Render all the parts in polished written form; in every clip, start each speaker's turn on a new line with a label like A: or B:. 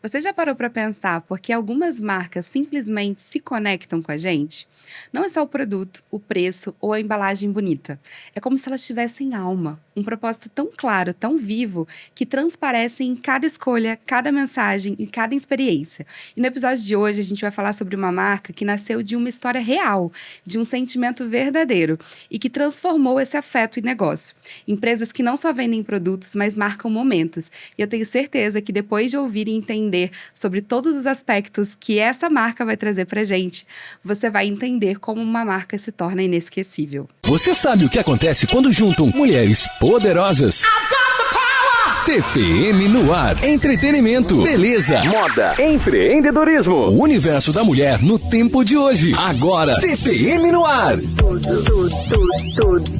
A: Você já parou para pensar por que algumas marcas simplesmente se conectam com a gente? Não é só o produto, o preço ou a embalagem bonita. É como se elas tivessem alma, um propósito tão claro, tão vivo, que transparece em cada escolha, cada mensagem e cada experiência. E no episódio de hoje a gente vai falar sobre uma marca que nasceu de uma história real, de um sentimento verdadeiro e que transformou esse afeto em negócio. Empresas que não só vendem produtos, mas marcam momentos. E eu tenho certeza que depois de ouvir e entender sobre todos os aspectos que essa marca vai trazer pra gente, você vai entender como uma marca se torna inesquecível.
B: Você sabe o que acontece quando juntam mulheres poderosas? TPM no ar. Entretenimento, beleza, moda, empreendedorismo. O universo da mulher no tempo de hoje. Agora, TPM no ar.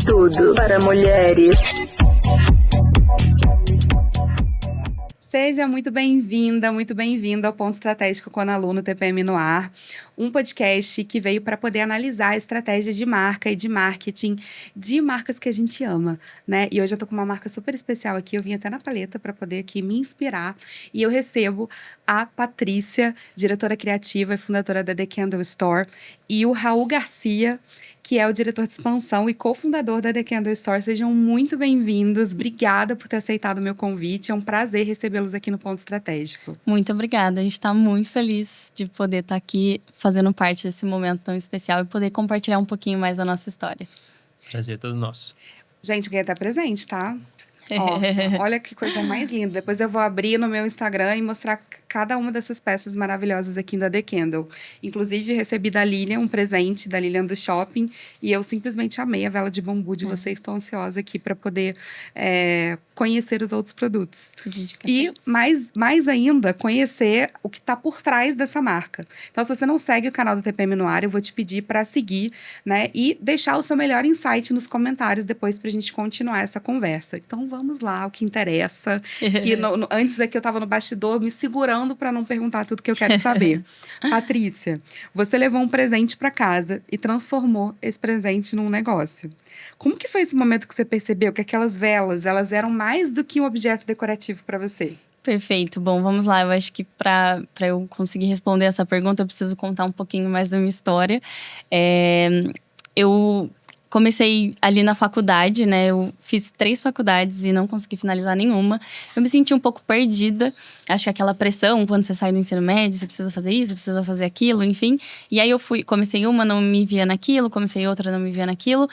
C: Tudo para mulheres.
A: Seja muito bem-vinda, muito bem-vindo ao Ponto Estratégico com a Ana Lu no TPM no ar, um podcast que veio para poder analisar estratégias de marca e de marketing de marcas que a gente ama, né? E hoje eu tô com uma marca super especial aqui, eu vim até na paleta para poder aqui me inspirar, e eu recebo a Patrícia, diretora criativa e fundadora da The Candle Store, e o Raul Garcia, que é o diretor de expansão e cofundador da The Candle Store. Sejam muito bem-vindos. Obrigada por ter aceitado o meu convite. É um prazer recebê-los aqui no Ponto Estratégico.
D: Muito obrigada. A gente está muito feliz de poder estar aqui fazendo parte desse momento tão especial e poder compartilhar um pouquinho mais da nossa história.
E: Prazer todo nosso.
A: Gente, ganhei até presente, tá? Ó, olha que coisa mais linda. Depois eu vou abrir no meu Instagram e mostrar cada uma dessas peças maravilhosas aqui da The Candle. Inclusive, recebi da Lilian um presente, da Lilian do Shopping, e eu simplesmente amei a vela de bambu de vocês. Estou ansiosa aqui para poder conhecer os outros produtos. E, mais ainda, conhecer o que está por trás dessa marca. Então, se você não segue o canal do TPM no ar, eu vou te pedir para seguir, né? E deixar o seu melhor insight nos comentários depois para a gente continuar essa conversa. Então, vamos lá, o que interessa. Que antes daqui eu estava no bastidor me segurando para não perguntar tudo que eu quero saber. Patrícia, você levou um presente para casa e transformou esse presente num negócio. Como que foi esse momento que você percebeu que aquelas velas, elas eram mais do que um objeto decorativo para você?
D: Perfeito. Bom, vamos lá. Eu acho que para eu conseguir responder essa pergunta, eu preciso contar um pouquinho mais da minha história. Eu comecei ali na faculdade, né? Eu fiz 3 faculdades e não consegui finalizar nenhuma. Eu me senti um pouco perdida. Acho que aquela pressão, quando você sai do ensino médio, você precisa fazer isso, você precisa fazer aquilo, enfim. E aí comecei uma, não me via naquilo, comecei outra, não me via naquilo.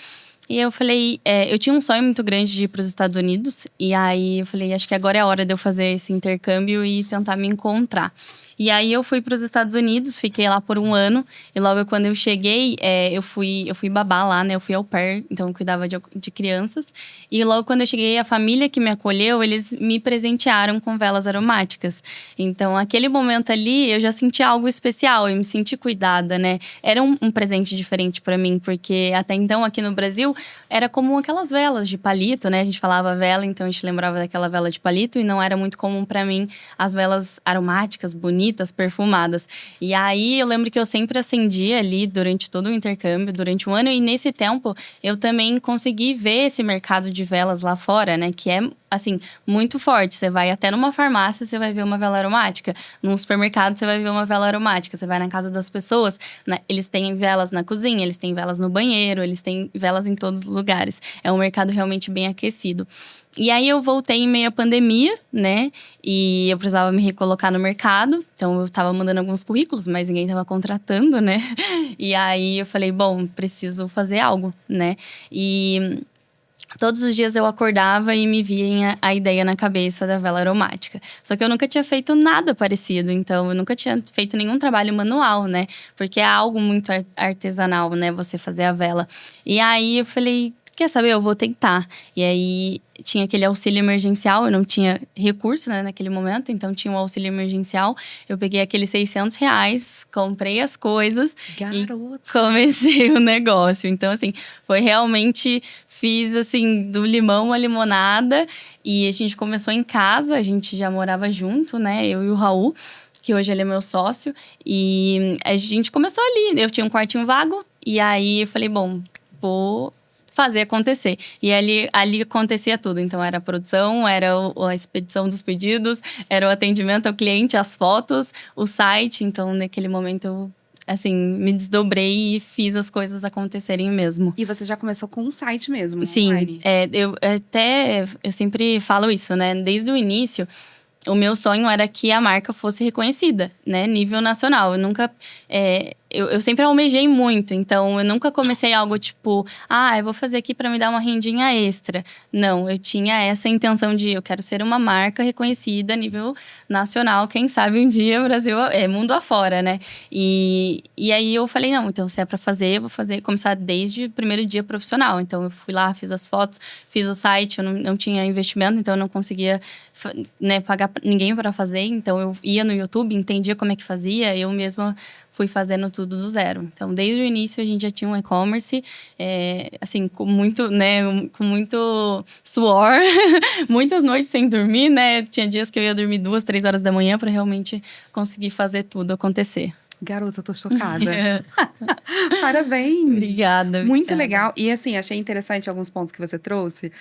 D: E eu falei, eu tinha um sonho muito grande de ir para os Estados Unidos. E aí eu falei, acho que agora é a hora de eu fazer esse intercâmbio e tentar me encontrar. E aí eu fui para os Estados Unidos, fiquei lá por 1 ano. E logo quando eu cheguei, eu fui babá lá, né? Eu fui au pair, então eu cuidava de crianças. E logo quando eu cheguei, a família que me acolheu, eles me presentearam com velas aromáticas. Então, aquele momento ali, eu já senti algo especial, eu me senti cuidada, né? Era um presente diferente para mim, porque até então, aqui no Brasil, era comum aquelas velas de palito, né? A gente falava vela, então a gente lembrava daquela vela de palito. E não era muito comum para mim as velas aromáticas, bonitas, perfumadas. E aí, eu lembro que eu sempre acendia ali durante todo o intercâmbio, durante 1 ano. E nesse tempo, eu também consegui ver esse mercado de velas lá fora, né? Que é, assim, muito forte. Você vai até numa farmácia, você vai ver uma vela aromática. Num supermercado, você vai ver uma vela aromática. Você vai na casa das pessoas, né? Eles têm velas na cozinha, eles têm velas no banheiro, eles têm velas em todos os lugares. É um mercado realmente bem aquecido. E aí, eu voltei em meio à pandemia, né? E eu precisava me recolocar no mercado. Então, eu tava mandando alguns currículos, mas ninguém tava contratando, né? E aí, eu falei, bom, preciso fazer algo, né? E todos os dias eu acordava e me vinha a ideia na cabeça da vela aromática. Só que eu nunca tinha feito nada parecido. Então, eu nunca tinha feito nenhum trabalho manual, né? Porque é algo muito artesanal, né? Você fazer a vela. E aí, eu falei, quer saber? Eu vou tentar. E aí, tinha aquele auxílio emergencial. Eu não tinha recurso, né, naquele momento. Então, tinha um auxílio emergencial. Eu peguei aqueles R$600, comprei as coisas.
A: Garota.
D: E comecei o negócio. Então, assim, foi realmente... Fiz, assim, do limão à limonada. E a gente começou em casa. A gente já morava junto, né? Eu e o Raul, que hoje ele é meu sócio. E a gente começou ali. Eu tinha um quartinho vago. E aí, eu falei, bom, vou fazer acontecer. E ali acontecia tudo. Então, era a produção, era a expedição dos pedidos, era o atendimento ao cliente, as fotos, o site. Então, naquele momento, eu, assim, me desdobrei e fiz as coisas acontecerem mesmo.
A: E você já começou com um site mesmo,
D: Sim,
A: online?
D: eu sempre falo isso, né? Desde o início, o meu sonho era que a marca fosse reconhecida, né? Nível nacional. Eu nunca... Eu sempre almejei muito, então eu nunca comecei algo tipo, eu vou fazer aqui para me dar uma rendinha extra. Não, eu tinha essa intenção de eu quero ser uma marca reconhecida a nível nacional, quem sabe um dia o Brasil mundo afora, né? E aí eu falei, não, então se é para fazer, eu vou começar desde o primeiro dia profissional. Então eu fui lá, fiz as fotos, fiz o site, eu não tinha investimento, então eu não conseguia, né, pagar ninguém para fazer. Então eu ia no YouTube, entendia como é que fazia, eu mesma fui fazendo tudo do zero. Então, desde o início, a gente já tinha um e-commerce, assim, com muito, né, com muito suor, muitas noites sem dormir, né? Tinha dias que eu ia dormir 2, 3 horas da manhã para realmente conseguir fazer tudo acontecer.
A: Garota, eu tô chocada. Parabéns!
D: Obrigada.
A: Muito legal. E, assim, achei interessante alguns pontos que você trouxe.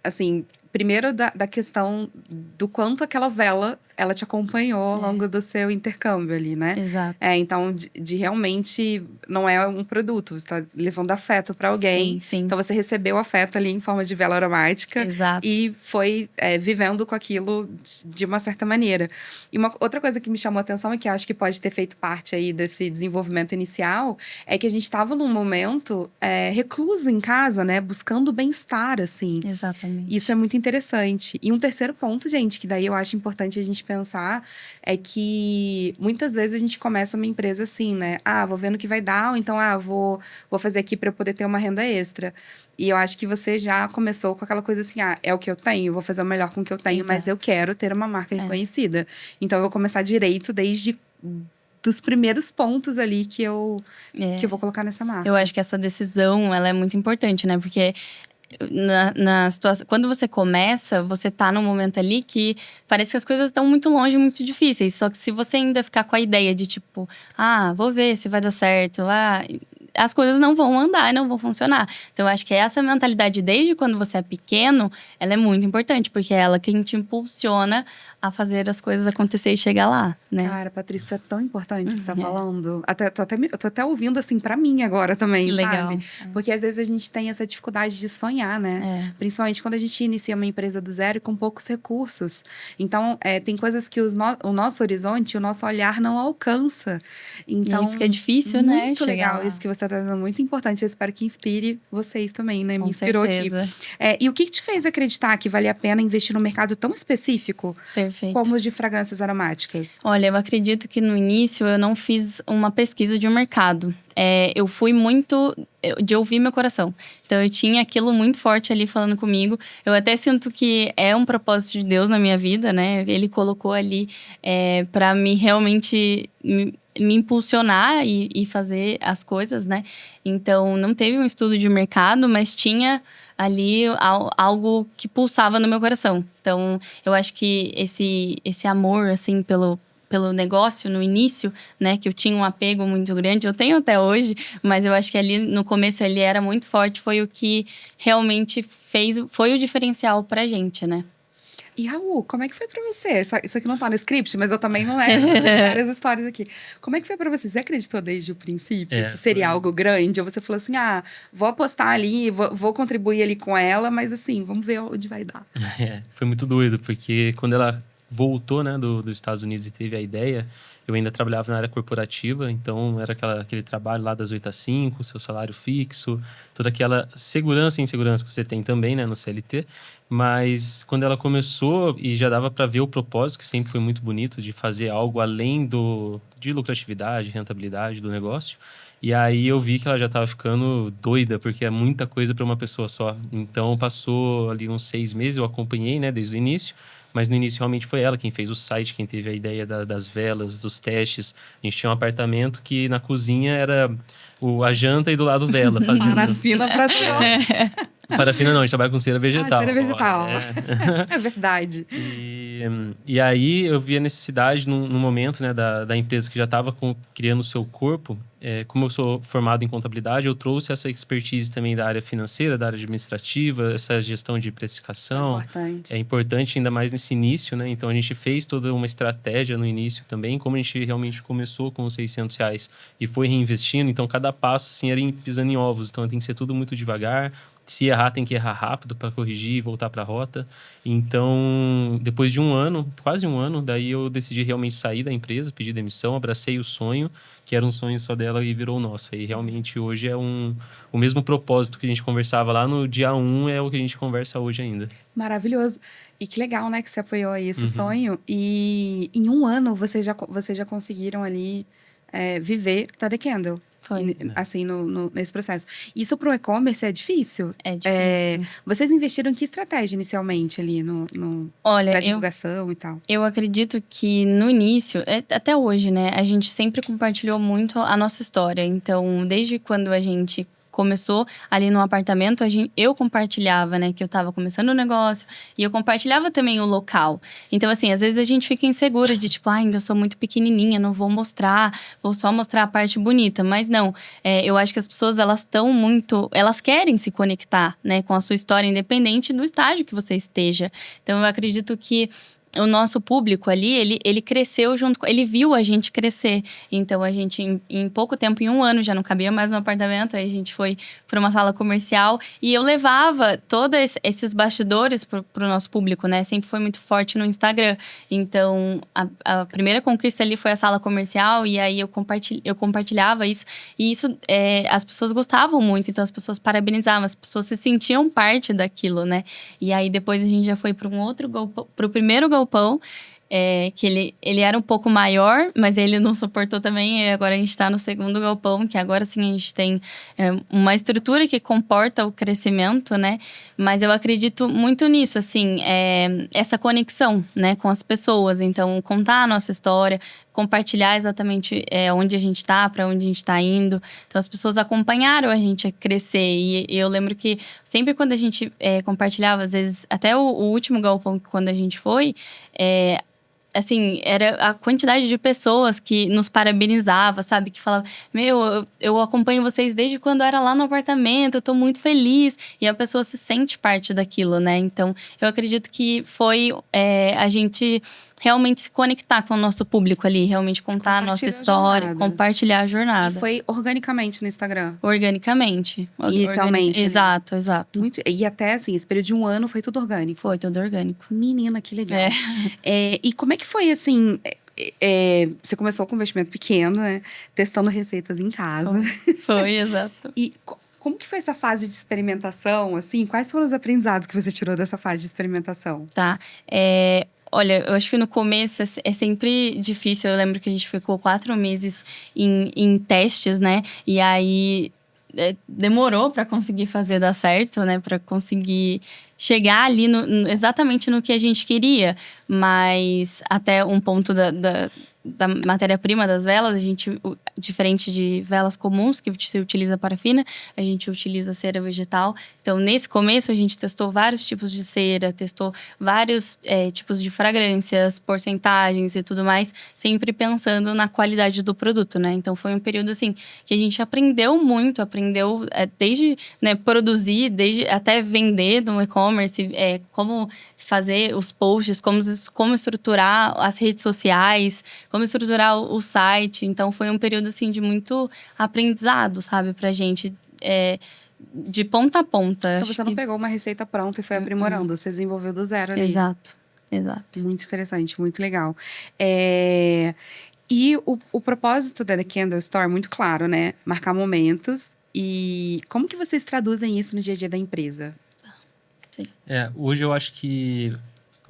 A: Assim, primeiro da questão do quanto aquela vela, ela te acompanhou ao longo do seu intercâmbio ali, né?
D: Exato.
A: Então, de realmente, não é um produto, você tá levando afeto para alguém.
D: Sim.
A: Então, você recebeu afeto ali em forma de vela aromática.
D: Exato.
A: E foi vivendo com aquilo de uma certa maneira. E uma outra coisa que me chamou a atenção e que acho que pode ter feito parte aí desse desenvolvimento inicial é que a gente estava num momento recluso em casa, né? Buscando bem-estar, assim.
D: Exatamente.
A: Isso é muito interessante. E um terceiro ponto, gente, que daí eu acho importante a gente pensar, é que muitas vezes a gente começa uma empresa assim, né? Vou vendo o que vai dar, ou então, vou fazer aqui para eu poder ter uma renda extra. E eu acho que você já começou com aquela coisa assim, é o que eu tenho, vou fazer o melhor com o que eu tenho, mas eu quero ter uma marca reconhecida. Então, eu vou começar direito desde dos primeiros pontos ali que eu vou colocar nessa marca.
D: Eu acho que essa decisão, ela é muito importante, né? Porque na situação, quando você começa, você tá num momento ali que parece que as coisas estão muito longe, muito difíceis. Só que se você ainda ficar com a ideia de tipo, vou ver se vai dar certo, as coisas não vão andar e não vão funcionar. Então, eu acho que essa mentalidade, desde quando você é pequeno, ela é muito importante, porque é ela quem te impulsiona a fazer as coisas acontecer e chegar lá, né?
A: Cara, Patrícia, é tão importante que você tá falando. Eu tô até ouvindo, assim, pra mim agora também,
D: Legal.
A: sabe? Porque às vezes a gente tem essa dificuldade de sonhar, né? Principalmente quando a gente inicia uma empresa do zero e com poucos recursos. Então, tem coisas que o nosso horizonte, o nosso olhar não alcança. Então,
D: e aí fica difícil, né?
A: Muito legal
D: lá.
A: isso que você tá trazendo, muito importante. Eu espero que inspire vocês também, né? Me
D: Com
A: inspirou
D: certeza.
A: aqui. E o que te fez acreditar que valia a pena investir num mercado tão específico
D: Perfeito.
A: como os de fragrâncias aromáticas?
D: Olha, eu acredito que no início eu não fiz uma pesquisa de um mercado. Eu fui muito de ouvir meu coração. Então, eu tinha aquilo muito forte ali falando comigo. Eu até sinto que é um propósito de Deus na minha vida, né? Ele colocou ali para me realmente me impulsionar e fazer as coisas, né? Então, não teve um estudo de mercado, mas tinha ali algo que pulsava no meu coração. Então, eu acho que esse amor, assim, pelo negócio no início, né, que eu tinha um apego muito grande, eu tenho até hoje, mas eu acho que ali no começo ele era muito forte, foi o que realmente foi o diferencial pra gente, né?
A: E Raul, como é que foi pra você? Isso aqui não tá no script, mas eu também não lembro. Tem várias histórias aqui. Como é que foi pra você? Você acreditou desde o princípio que seria algo grande? Ou você falou assim, vou apostar ali, vou contribuir ali com ela, mas assim, vamos ver onde vai dar.
E: Foi muito doido, porque quando ela voltou, né, dos Estados Unidos e teve a ideia, eu ainda trabalhava na área corporativa, então era aquele trabalho lá das 8 às 5, seu salário fixo, toda aquela segurança e insegurança que você tem também, né, no CLT. Mas quando ela começou, e já dava para ver o propósito, que sempre foi muito bonito, de fazer algo além de lucratividade, rentabilidade do negócio. E aí eu vi que ela já estava ficando doida, porque é muita coisa para uma pessoa só. Então passou ali uns 6 meses, eu acompanhei, né, desde o início. Mas no início realmente foi ela quem fez o site, quem teve a ideia das velas, dos testes. A gente tinha um apartamento que na cozinha era a janta e do lado vela.
A: Parafina pra tudo.
E: Parafina não, a gente trabalha com cera vegetal.
A: Cera vegetal. É verdade.
E: E E aí eu vi a necessidade, no momento, né, da empresa que já estava criando o seu corpo. Como eu sou formado em contabilidade, eu trouxe essa expertise também da área financeira, da área administrativa, essa gestão de precificação.
A: Importante.
E: É importante, ainda mais nesse início, né? Então, a gente fez toda uma estratégia no início também, como a gente realmente começou com os R$ 600 e foi reinvestindo. Então, cada passo, assim, era pisando em ovos. Então, tem que ser tudo muito devagar. Se errar, tem que errar rápido para corrigir e voltar para a rota. Então, depois de um ano, quase um ano, daí eu decidi realmente sair da empresa, pedir demissão, abracei o sonho, que era um sonho só dela e virou nosso. E realmente hoje é o mesmo propósito que a gente conversava lá no dia 1 é o que a gente conversa hoje ainda.
A: Maravilhoso. E que legal, né, que você apoiou aí esse sonho. E em um ano, vocês já conseguiram ali viver da The Candle.
D: Foi.
A: Assim, nesse processo. Isso para o e-commerce é difícil?
D: É difícil.
A: Vocês investiram em que estratégia inicialmente ali
D: Olha,
A: pra divulgação e tal?
D: Eu acredito que no início, até hoje, né, a gente sempre compartilhou muito a nossa história. Então, desde quando a gente começou ali no apartamento, eu compartilhava, né, que eu tava começando o negócio e eu compartilhava também o local. Então, assim, às vezes a gente fica insegura de tipo, ainda sou muito pequenininha, não vou mostrar, vou só mostrar a parte bonita. Mas não, eu acho que as pessoas, elas querem se conectar, né, com a sua história, independente do estágio que você esteja. Então, eu acredito que o nosso público ali, ele cresceu ele viu a gente crescer. Então, a gente, em pouco tempo, em um ano, já não cabia mais no apartamento. Aí, a gente foi para uma sala comercial. E eu levava todos esses bastidores pro nosso público, né? Sempre foi muito forte no Instagram. Então, a primeira conquista ali foi a sala comercial. E aí, eu compartilhava isso. E isso, as pessoas gostavam muito. Então, as pessoas parabenizavam. As pessoas se sentiam parte daquilo, né? E aí, depois, a gente já foi para pro primeiro galpão, que ele era um pouco maior, mas ele não suportou também. E agora a gente está no segundo galpão, que agora sim a gente tem uma estrutura que comporta o crescimento, né? Mas eu acredito muito nisso, assim, essa conexão, né, com as pessoas. Então, contar a nossa história, compartilhar exatamente onde a gente está, para onde a gente está indo. Então, as pessoas acompanharam a gente a crescer. E eu lembro que sempre quando a gente compartilhava, às vezes, até o último galpão, quando a gente foi, assim, era a quantidade de pessoas que nos parabenizava, sabe? Que falava, eu acompanho vocês desde quando eu era lá no apartamento, eu tô muito feliz. E a pessoa se sente parte daquilo, né? Então, eu acredito que foi a gente realmente se conectar com o nosso público ali, realmente contar a nossa história, compartilhar a jornada.
A: E foi organicamente no Instagram?
D: Organicamente.
A: Inicialmente.
D: Exato, exato.
A: E até, assim, esse período de um ano foi tudo orgânico?
D: Foi tudo orgânico.
A: Menina, que legal. E como é que foi, assim... você começou com um investimento pequeno, né? Testando receitas em casa.
D: Foi, exato.
A: E como que foi essa fase de experimentação, assim? Quais foram os aprendizados que você tirou dessa fase de experimentação?
D: Tá. Olha, eu acho que no começo é sempre difícil. Eu lembro que a gente ficou 4 meses em testes, né? E aí demorou para conseguir fazer dar certo, né? Para conseguir chegar ali exatamente no que a gente queria. Mas até um ponto da matéria-prima das velas, a gente, diferente de velas comuns, que se utiliza parafina, a gente utiliza cera vegetal. Então, nesse começo, a gente testou vários tipos de cera, testou vários tipos de fragrâncias, porcentagens e tudo mais, sempre pensando na qualidade do produto, né? Então, foi um período, assim, que a gente aprendeu muito, desde produzir, desde até vender no e-commerce, como fazer os posts, como estruturar as redes sociais, como estruturar o site. Então, foi um período, assim, de muito aprendizado, sabe? Pra gente, de ponta a ponta.
A: Então, você não pegou uma receita pronta e foi aprimorando. Você desenvolveu do zero ali.
D: Exato.
A: Muito interessante, muito legal. E o propósito da The Candle Store é muito claro, né? Marcar momentos. E como que vocês traduzem isso no dia a dia da empresa?
D: Sim.
E: Hoje eu acho que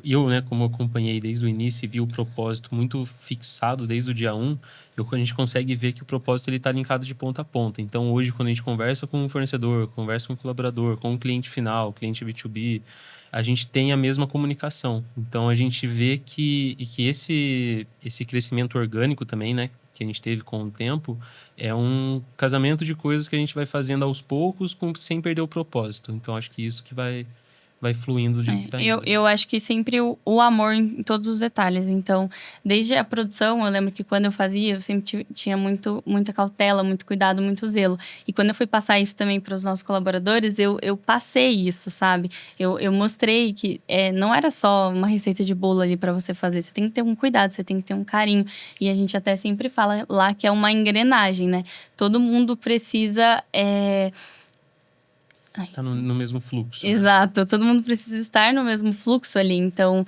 E: eu, né, como acompanhei desde o início e vi o propósito muito fixado desde o dia 1, a gente consegue ver que o propósito está linkado de ponta a ponta. Então, hoje, quando a gente conversa com um fornecedor, conversa com um colaborador, com um cliente final, cliente B2B, a gente tem a mesma comunicação. Então, a gente vê que esse crescimento orgânico também, né, que a gente teve com o tempo, é um casamento de coisas que a gente vai fazendo aos poucos, sem perder o propósito. Então, acho que isso que vai vai fluindo do jeito que tá indo.
D: Eu acho que sempre o amor em todos os detalhes. Então, desde a produção, eu lembro que quando eu fazia, eu sempre tinha muita cautela, muito cuidado, muito zelo. E quando eu fui passar isso também para os nossos colaboradores, eu passei isso, sabe? Eu mostrei que não era só uma receita de bolo ali para você fazer. Você tem que ter um cuidado, você tem que ter um carinho. E a gente até sempre fala lá que é uma engrenagem, né? Todo mundo precisa...
E: Tá no mesmo fluxo.
D: Exato, né? Todo mundo precisa estar no mesmo fluxo ali. Então,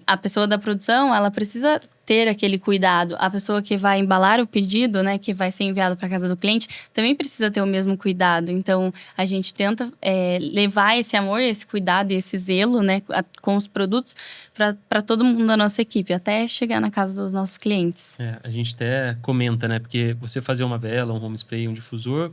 D: a pessoa da produção, ela precisa ter aquele cuidado. A pessoa que vai embalar o pedido, né, que vai ser enviado para casa do cliente, também precisa ter o mesmo cuidado. Então, a gente tenta levar esse amor, esse cuidado e esse zelo, né, com os produtos para todo mundo da nossa equipe, até chegar na casa dos nossos clientes.
E: A gente até comenta, né, porque você fazer uma vela, um home spray, um difusor,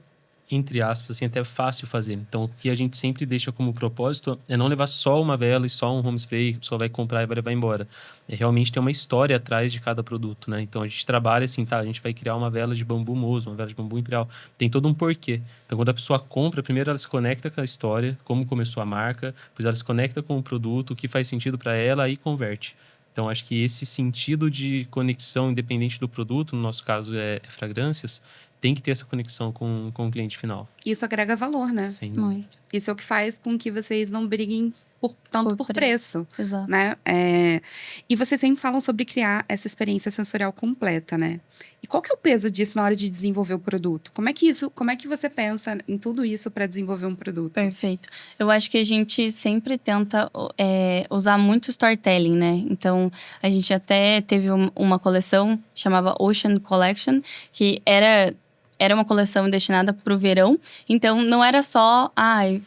E: entre aspas, assim, até é fácil fazer. Então, o que a gente sempre deixa como propósito é não levar só uma vela e só um home spray que a pessoa vai comprar e vai levar embora. Realmente tem uma história atrás de cada produto, né? Então, a gente trabalha assim, a gente vai criar uma vela de bambu moso, uma vela de bambu imperial. Tem todo um porquê. Então, quando a pessoa compra, primeiro ela se conecta com a história, como começou a marca, depois ela se conecta com o produto, o que faz sentido para ela e converte. Então, acho que esse sentido de conexão, independente do produto, no nosso caso é fragrâncias, tem que ter essa conexão com o cliente final.
A: Isso agrega valor, né?
E: Sim.
D: Muito.
A: Isso é o que faz com que vocês não briguem tanto por preço.
D: Exato.
A: Né? E vocês sempre falam sobre criar essa experiência sensorial completa, né? E qual que é o peso disso na hora de desenvolver o produto? Como é que você pensa em tudo isso para desenvolver um produto?
D: Perfeito. Eu acho que a gente sempre tenta usar muito storytelling, né? Então, a gente até teve uma coleção, chamava Ocean Collection, que era uma coleção destinada para o verão. Então, não era só,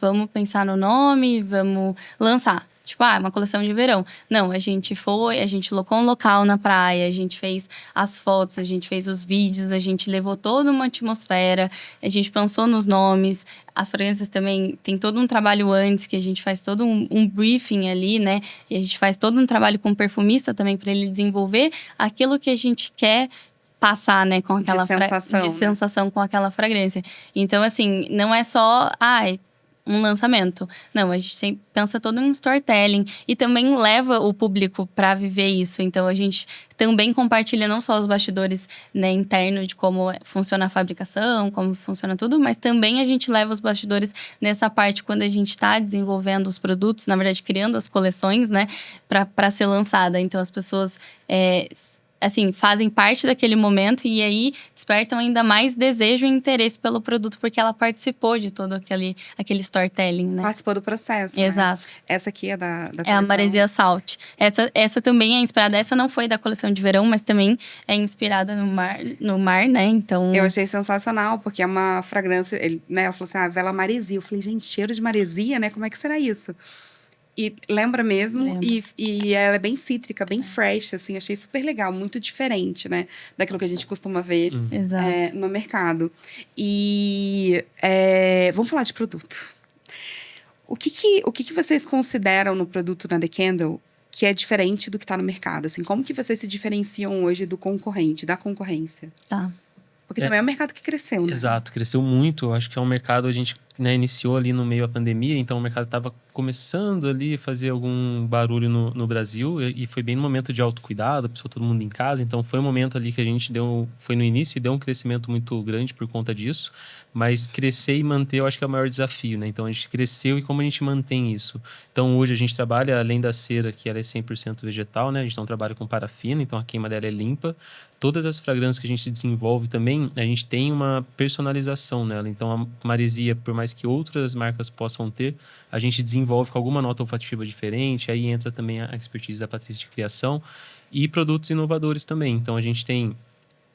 D: vamos pensar no nome, vamos lançar. Tipo, uma coleção de verão. Não, a gente locou um local na praia, a gente fez as fotos, a gente fez os vídeos, a gente levou toda uma atmosfera, a gente pensou nos nomes. As fragrâncias também tem todo um trabalho antes, que a gente faz todo um briefing ali, né? E a gente faz todo um trabalho com o perfumista também, para ele desenvolver aquilo que a gente quer passar, né, com aquela sensação com aquela fragrância. Então, assim, não é só um lançamento. Não, a gente sempre pensa todo em storytelling e também leva o público para viver isso. Então, a gente também compartilha não só os bastidores, né, internos de como funciona a fabricação, como funciona tudo, mas também a gente leva os bastidores nessa parte quando a gente está desenvolvendo os produtos, na verdade, criando as coleções, né, para ser lançada. Então, as pessoas assim, fazem parte daquele momento e aí despertam ainda mais desejo e interesse pelo produto, porque ela participou de todo aquele storytelling, né?
A: Participou do processo,
D: Exato.
A: Né? Essa aqui é da coleção.
D: É a Maresia Salt. Essa também é inspirada, essa não foi da coleção de verão, mas também é inspirada no mar, né? Então...
A: Eu achei sensacional, porque é uma fragrância, ela falou assim, vela maresia. Eu falei, gente, cheiro de maresia, né? Como é que será isso? E lembra mesmo,
D: Lembra.
A: E ela é bem cítrica, bem fresh, assim, achei super legal, muito diferente, né, daquilo que a gente costuma ver no mercado. E vamos falar de produto. O que vocês consideram no produto da The Candle que é diferente do que está no mercado? Assim, como que vocês se diferenciam hoje do concorrente, da concorrência?
D: Tá.
A: Porque também é um mercado que cresceu, né?
E: Exato, cresceu muito. Acho que é um mercado, a gente iniciou ali no meio da pandemia, então o mercado estava começando ali a fazer algum barulho no Brasil e foi bem no momento de autocuidado, pessoal, todo mundo em casa, então foi um momento ali que a gente foi no início e deu um crescimento muito grande por conta disso, mas crescer e manter eu acho que é o maior desafio, né? Então a gente cresceu e como a gente mantém isso? Então hoje a gente trabalha, além da cera, que ela é 100% vegetal, né? A gente não trabalha com parafina, então a queima dela é limpa. Todas as fragrâncias que a gente desenvolve também, a gente tem uma personalização nela. Então a maresia, por mais que outras marcas possam ter, a gente desenvolve com alguma nota olfativa diferente, aí entra também a expertise da Patrícia de criação e produtos inovadores também. Então a gente tem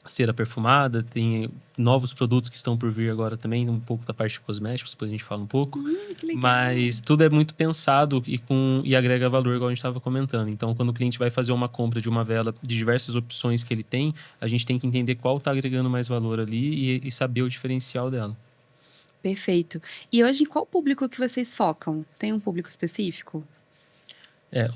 E: cera perfumada, tem novos produtos que estão por vir agora também, um pouco da parte de cosméticos, depois a gente fala um pouco.
A: Que legal.
E: Mas tudo é muito pensado e agrega valor, igual a gente estava comentando. Então, quando o cliente vai fazer uma compra de uma vela de diversas opções que ele tem, a gente tem que entender qual está agregando mais valor ali e saber o diferencial dela.
A: Perfeito. E hoje, em qual público que vocês focam? Tem um público específico?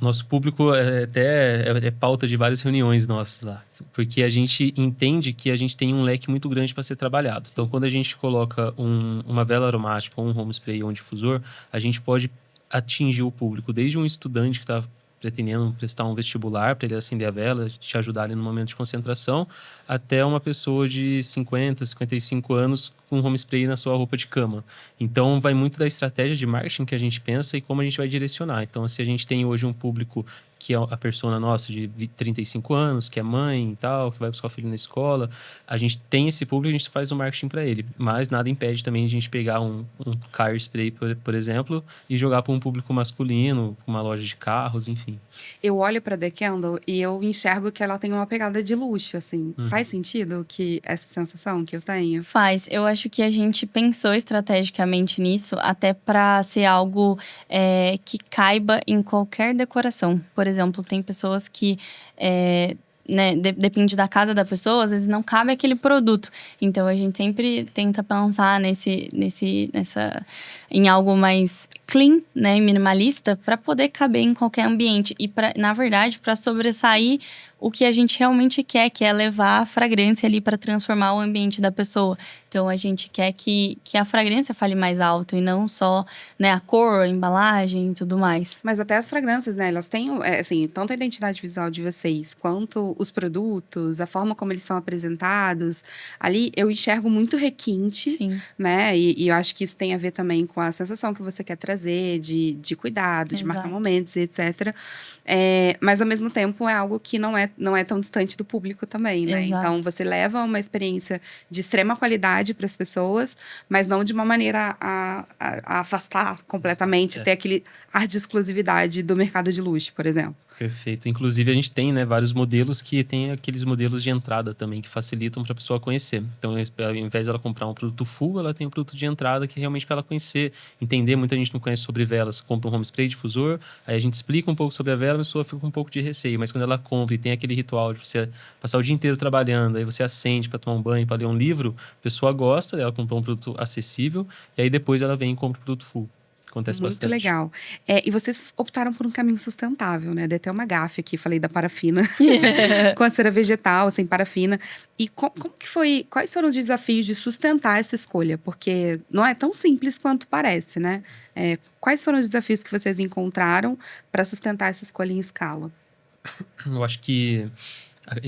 E: O nosso público é pauta de várias reuniões nossas lá, porque a gente entende que a gente tem um leque muito grande para ser trabalhado. Então, quando a gente coloca uma vela aromática, ou um home spray ou um difusor, a gente pode atingir o público, desde um estudante que está pretendendo prestar um vestibular para ele acender a vela, te ajudar ali no momento de concentração, até uma pessoa de 50, 55 anos com home spray na sua roupa de cama. Então, vai muito da estratégia de marketing que a gente pensa e como a gente vai direcionar. Então, se a gente tem hoje um público que é a persona nossa de 35 anos, que é mãe e tal, que vai buscar o filho na escola, a gente tem esse público, a gente faz o marketing para ele. Mas nada impede também de a gente pegar um car spray, por exemplo, e jogar para um público masculino, uma loja de carros, enfim.
A: Eu olho pra The Candle e eu enxergo que ela tem uma pegada de luxo, assim. Faz sentido que essa sensação que eu tenho?
D: Faz. Eu acho que a gente pensou estrategicamente nisso, até para ser algo que caiba em qualquer decoração. Por exemplo, tem pessoas que né, depende da casa da pessoa, às vezes não cabe aquele produto. Então, a gente sempre tenta pensar em algo mais clean, né, minimalista, para poder caber em qualquer ambiente. E, na verdade, para sobressair o que a gente realmente quer, que é levar a fragrância ali para transformar o ambiente da pessoa. Então, a gente quer que a fragrância fale mais alto e não só, né, a cor, a embalagem e tudo mais.
A: Mas até as fragrâncias, né? Elas têm, assim, tanto a identidade visual de vocês, quanto os produtos, a forma como eles são apresentados. Ali, eu enxergo muito requinte,
D: Sim.
A: né? E eu acho que isso tem a ver também com a sensação que você quer trazer de cuidado, de marcar
D: Exato.
A: momentos, etc. Mas, ao mesmo tempo, é algo que não é tão distante do público também, né?
D: Exato.
A: Então, você leva uma experiência de extrema qualidade para as pessoas, mas não de uma maneira a afastar completamente, ter aquele ar de exclusividade do mercado de luxo, por exemplo.
E: Perfeito. Inclusive, a gente tem, né, vários modelos que tem aqueles modelos de entrada também, que facilitam para a pessoa conhecer. Então, ao invés dela comprar um produto full, ela tem um produto de entrada que é realmente para ela conhecer, entender. Muita gente não conhece sobre velas, compra um home spray, difusor, aí a gente explica um pouco sobre a vela, a pessoa fica com um pouco de receio. Mas quando ela compra e tem aquele ritual de você passar o dia inteiro trabalhando, aí você acende para tomar um banho, para ler um livro, a pessoa gosta, ela comprou um produto acessível, e aí depois ela vem e compra o produto full. Acontece
A: Muito
E: bastante.
A: legal. E vocês optaram por um caminho sustentável, né? Dei até uma gafe aqui, falei da parafina. Com a cera vegetal, sem parafina. E como que foi? Quais foram os desafios de sustentar essa escolha? Porque não é tão simples quanto parece, né? Quais foram os desafios que vocês encontraram para sustentar essa escolha em escala?
E: Eu acho que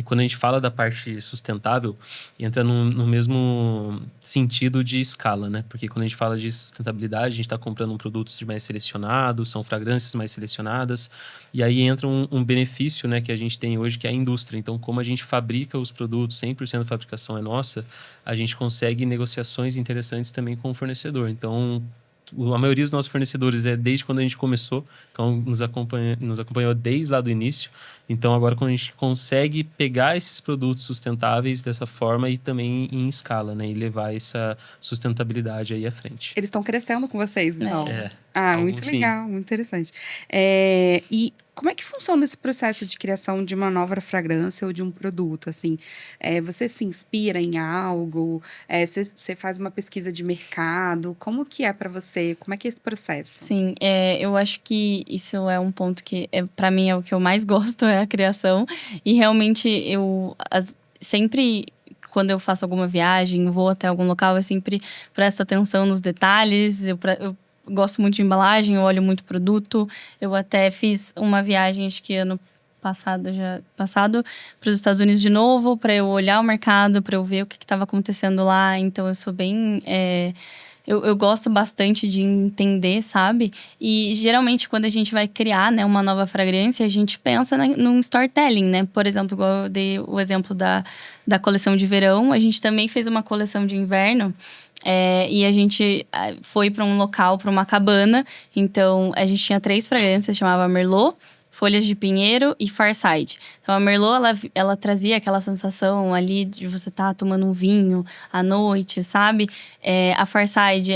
E: quando a gente fala da parte sustentável, entra no mesmo sentido de escala, né? Porque quando a gente fala de sustentabilidade, a gente está comprando produtos mais selecionados, são fragrâncias mais selecionadas, e aí entra um benefício, né, que a gente tem hoje, que é a indústria. Então, como a gente fabrica os produtos, 100% da fabricação é nossa, a gente consegue negociações interessantes também com o fornecedor. Então, a maioria dos nossos fornecedores é desde quando a gente começou, então nos acompanhou desde lá do início. Então agora quando a gente consegue pegar esses produtos sustentáveis dessa forma e também em escala, né, e levar essa sustentabilidade aí à frente.
A: Eles estão crescendo com vocês, então.
E: Alguns
A: Muito
E: sim.
A: legal, muito interessante. E como é que funciona esse processo de criação de uma nova fragrância ou de um produto, assim? Você se inspira em algo? Você faz uma pesquisa de mercado? Como que é para você? Como é que é esse processo?
D: Sim, eu acho que isso é um ponto que, para mim, é o que eu mais gosto, é a criação. E realmente, sempre, quando eu faço alguma viagem, vou até algum local, eu sempre presto atenção nos detalhes. Eu gosto muito de embalagem, eu olho muito produto. Eu até fiz uma viagem, acho que ano passado para os Estados Unidos de novo, para eu olhar o mercado, para eu ver o que estava acontecendo lá. Então, eu sou bem... Eu gosto bastante de entender, sabe? E, geralmente, quando a gente vai criar, né, uma nova fragrância, a gente pensa num storytelling, né? Por exemplo, igual eu dei o exemplo da coleção de verão, a gente também fez uma coleção de inverno. E a gente foi para um local, para uma cabana. Então, a gente tinha 3 fragrâncias, chamava Merlot, Folhas de Pinheiro e Farside. Então, a Merlot, ela trazia aquela sensação ali de você estar tomando um vinho à noite, sabe? A Farside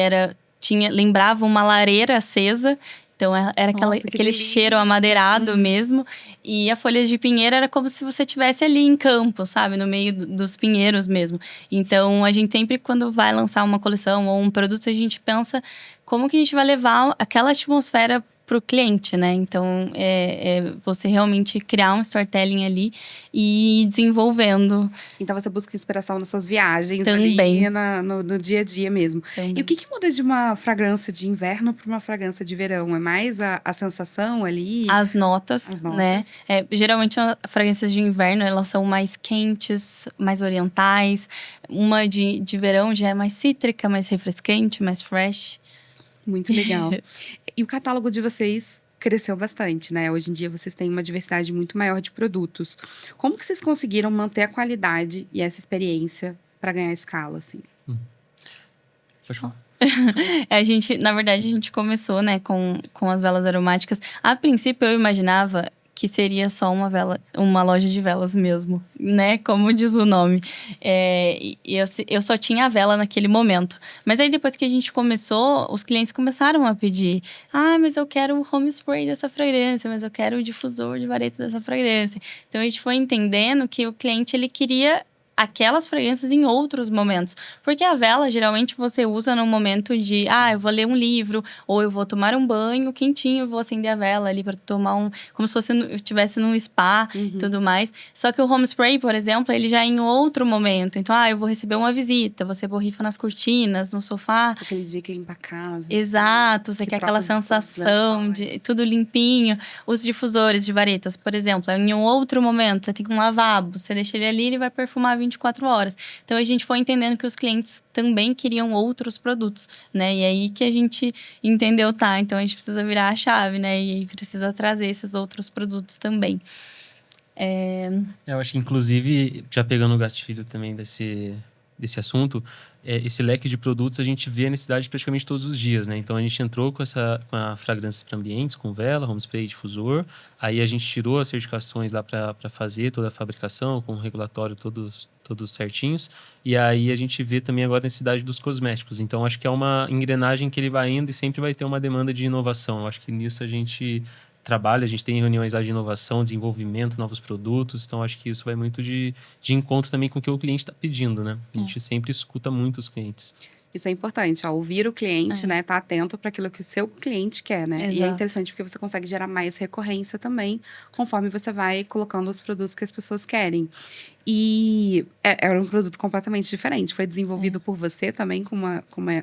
D: lembrava uma lareira acesa. Então, era aquele cheiro amadeirado mesmo. E a Folhas de Pinheiro era como se você estivesse ali em campo, sabe? No meio dos pinheiros mesmo. Então, a gente sempre, quando vai lançar uma coleção ou um produto, a gente pensa como que a gente vai levar aquela atmosfera pro cliente, né? Então, é você realmente criar um storytelling ali e ir desenvolvendo.
A: Então, você busca inspiração nas suas viagens
D: Também.
A: ali no dia a dia mesmo.
D: Também.
A: E o que muda de uma fragrância de inverno para uma fragrância de verão? É mais a sensação ali?
D: As notas,
A: notas.
D: né? Geralmente, as fragrâncias de inverno, elas são mais quentes, mais orientais. Uma de verão já é mais cítrica, mais refrescante, mais fresh.
A: Muito legal. E o catálogo de vocês cresceu bastante, né? Hoje em dia vocês têm uma diversidade muito maior de produtos. Como que vocês conseguiram manter a qualidade e essa experiência para ganhar escala, assim?
E: Pode falar.
D: Na verdade, a gente começou, né, com as velas aromáticas. A princípio, eu imaginava que seria só uma loja de velas mesmo, né? Como diz o nome. Eu só tinha a vela naquele momento. Mas aí, depois que a gente começou, os clientes começaram a pedir. Mas eu quero o home spray dessa fragrância, mas eu quero o difusor de vareta dessa fragrância. Então, a gente foi entendendo que o cliente, ele queria aquelas fragrâncias em outros momentos. Porque a vela, geralmente, você usa no momento de... eu vou ler um livro, ou eu vou tomar um banho quentinho, eu vou acender a vela ali para tomar como se fosse eu estivesse num spa e tudo mais. Só que o home spray, por exemplo, ele já é em outro momento. Então, eu vou receber uma visita, você borrifa nas cortinas, no sofá.
A: Aquele dia que limpa a casa.
D: Exato, você quer aquela sensação de tudo limpinho. Os difusores de varetas, por exemplo, em um outro momento, você tem um lavabo, você deixa ele ali, ele vai perfumar 24 horas. Então, a gente foi entendendo que os clientes também queriam outros produtos, né? E aí que a gente entendeu, então a gente precisa virar a chave, né? E precisa trazer esses outros produtos também.
E: Eu acho que, inclusive, já pegando o gatilho também desse assunto, esse leque de produtos a gente vê a necessidade praticamente todos os dias, né? Então, a gente entrou com a fragrância para ambientes, com vela, home spray e difusor. Aí, a gente tirou as certificações lá para fazer toda a fabricação, com o regulatório todos certinhos. E aí, a gente vê também agora a necessidade dos cosméticos. Então, acho que é uma engrenagem que ele vai indo e sempre vai ter uma demanda de inovação. Eu acho que nisso a gente trabalha, a gente tem reuniões lá de inovação, desenvolvimento, novos produtos, então acho que isso vai muito de encontro também com o que o cliente está pedindo, né? A gente sempre escuta muito os clientes.
A: Isso é importante, ouvir o cliente, né? Tá atento para aquilo que o seu cliente quer, né?
D: Exato.
A: E é interessante porque você consegue gerar mais recorrência também, conforme você vai colocando os produtos que as pessoas querem. E era um produto completamente diferente. Foi desenvolvido por você também com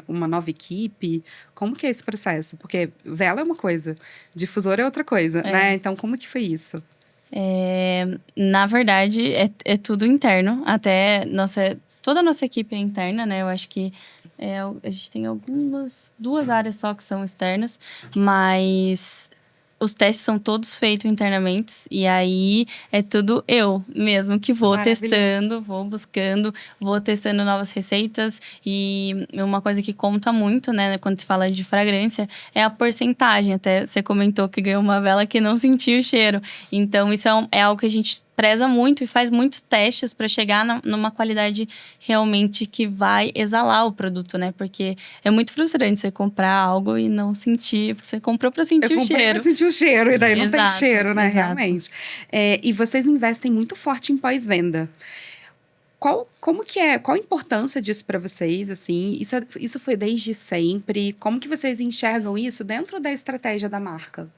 A: uma nova equipe. Como que é esse processo? Porque vela é uma coisa, difusor é outra coisa, né? Então, como que foi isso?
D: Na verdade, é tudo interno. Até toda a nossa equipe é interna, né? Eu acho que a gente tem duas áreas só que são externas, mas os testes são todos feitos internamente. E aí, é tudo eu mesmo que vou testando, vou buscando, vou testando novas receitas. E uma coisa que conta muito, né, quando se fala de fragrância, é a porcentagem. Até você comentou que ganhou uma vela que não sentiu o cheiro. Então, isso é algo que a gente preza muito e faz muitos testes para chegar numa qualidade realmente que vai exalar o produto, né? Porque é muito frustrante você comprar algo e não sentir. Você comprou para sentir o cheiro.
A: Eu comprei para sentir o cheiro e daí não tem
D: Exato,
A: cheiro, né?
D: exato.
A: Realmente. E vocês investem muito forte em pós-venda. Qual a importância disso para vocês, assim? Isso foi desde sempre? Como que vocês enxergam isso dentro da estratégia da marca?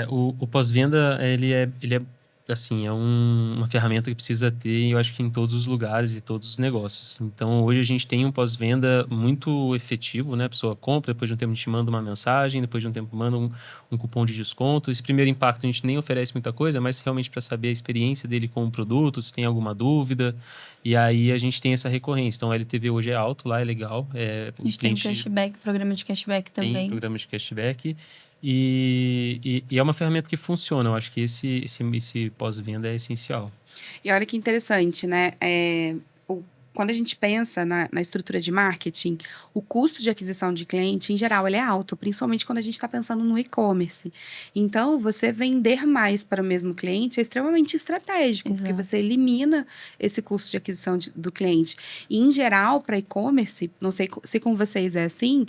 E: O pós-venda, ele é assim, uma ferramenta que precisa ter, eu acho que em todos os lugares e todos os negócios. Então, hoje a gente tem um pós-venda muito efetivo, né? A pessoa compra, depois de um tempo a gente manda uma mensagem, depois de um tempo manda um cupom de desconto. Esse primeiro impacto a gente nem oferece muita coisa, mas realmente para saber a experiência dele com o produto, se tem alguma dúvida. E aí a gente tem essa recorrência. Então, a LTV hoje é alto lá, é legal.
D: A gente tem cashback, programa de cashback também.
E: Tem programa de cashback. E é uma ferramenta que funciona. Eu acho que esse pós-venda é essencial.
A: E olha que interessante, né? Quando a gente pensa na estrutura de marketing, o custo de aquisição de cliente, em geral, ele é alto, principalmente quando a gente está pensando no e-commerce. Então, você vender mais para o mesmo cliente é extremamente estratégico, porque você elimina esse custo de aquisição do cliente. E, em geral, para e-commerce, não sei se com vocês é assim,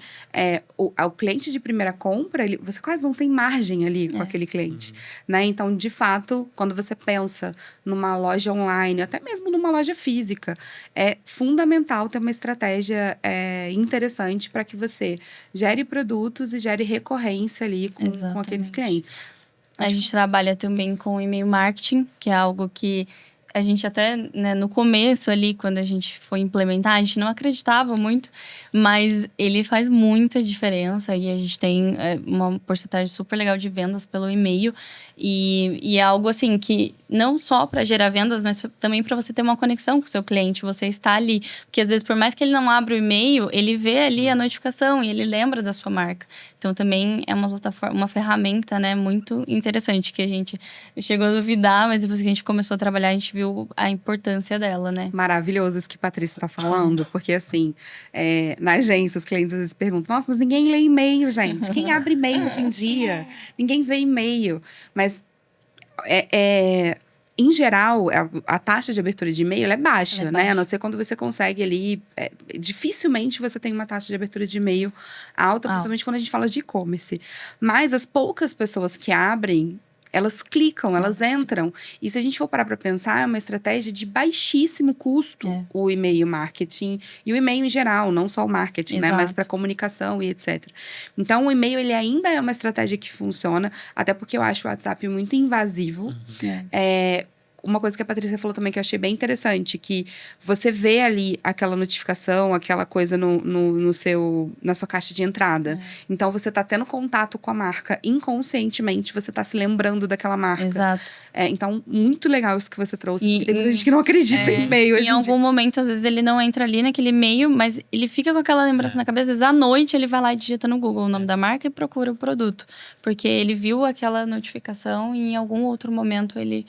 A: o cliente de primeira compra, você quase não tem margem ali com aquele cliente. Né? Então, de fato, quando você pensa numa loja online, até mesmo numa loja física, é fundamental ter uma estratégia interessante para que você gere produtos e gere recorrência ali com aqueles
D: Exatamente.
A: clientes.
D: A gente trabalha também com e-mail marketing, que é algo que a gente até, né, no começo ali, quando a gente foi implementar, a gente não acreditava muito, mas ele faz muita diferença e a gente tem uma porcentagem super legal de vendas pelo e-mail. E é algo assim que não só para gerar vendas, mas também para você ter uma conexão com o seu cliente, você está ali. Porque às vezes, por mais que ele não abra o e-mail, ele vê ali a notificação e ele lembra da sua marca. Então também é uma plataforma, uma ferramenta, né, muito interessante, que a gente chegou a duvidar, mas depois que a gente começou a trabalhar, a gente viu a importância dela, né?
A: Maravilhoso isso que a Patrícia está falando, porque assim, na agência, os clientes às vezes perguntam: nossa, mas ninguém lê e-mail, gente. Quem abre e-mail hoje em dia? Ninguém vê e-mail. Mas, em geral, a taxa de abertura de e-mail é baixa,
D: Ela é
A: né?
D: baixa.
A: A não ser quando você consegue ali. Dificilmente você tem uma taxa de abertura de e-mail alta, principalmente quando a gente fala de e-commerce. Mas as poucas pessoas que abrem, elas clicam, elas entram. E se a gente for parar para pensar, é uma estratégia de baixíssimo custo o e-mail marketing e o e-mail em geral, não só o marketing, né? Mas para comunicação e etc. Então, o e-mail ele ainda é uma estratégia que funciona, até porque eu acho o WhatsApp muito invasivo. Uma coisa que a Patrícia falou também que eu achei bem interessante, que você vê ali aquela notificação, aquela coisa na sua caixa de entrada. Então, você tá tendo contato com a marca inconscientemente, você tá se lembrando daquela marca.
D: Exato.
A: Então, muito legal isso que você trouxe, porque tem muita gente que não acredita em e-mail hoje
D: em algum momento, às vezes, ele não entra ali naquele e-mail, mas ele fica com aquela lembrança na cabeça. Às vezes, à noite, ele vai lá e digita no Google o nome da marca e procura o produto. Porque ele viu aquela notificação e em algum outro momento ele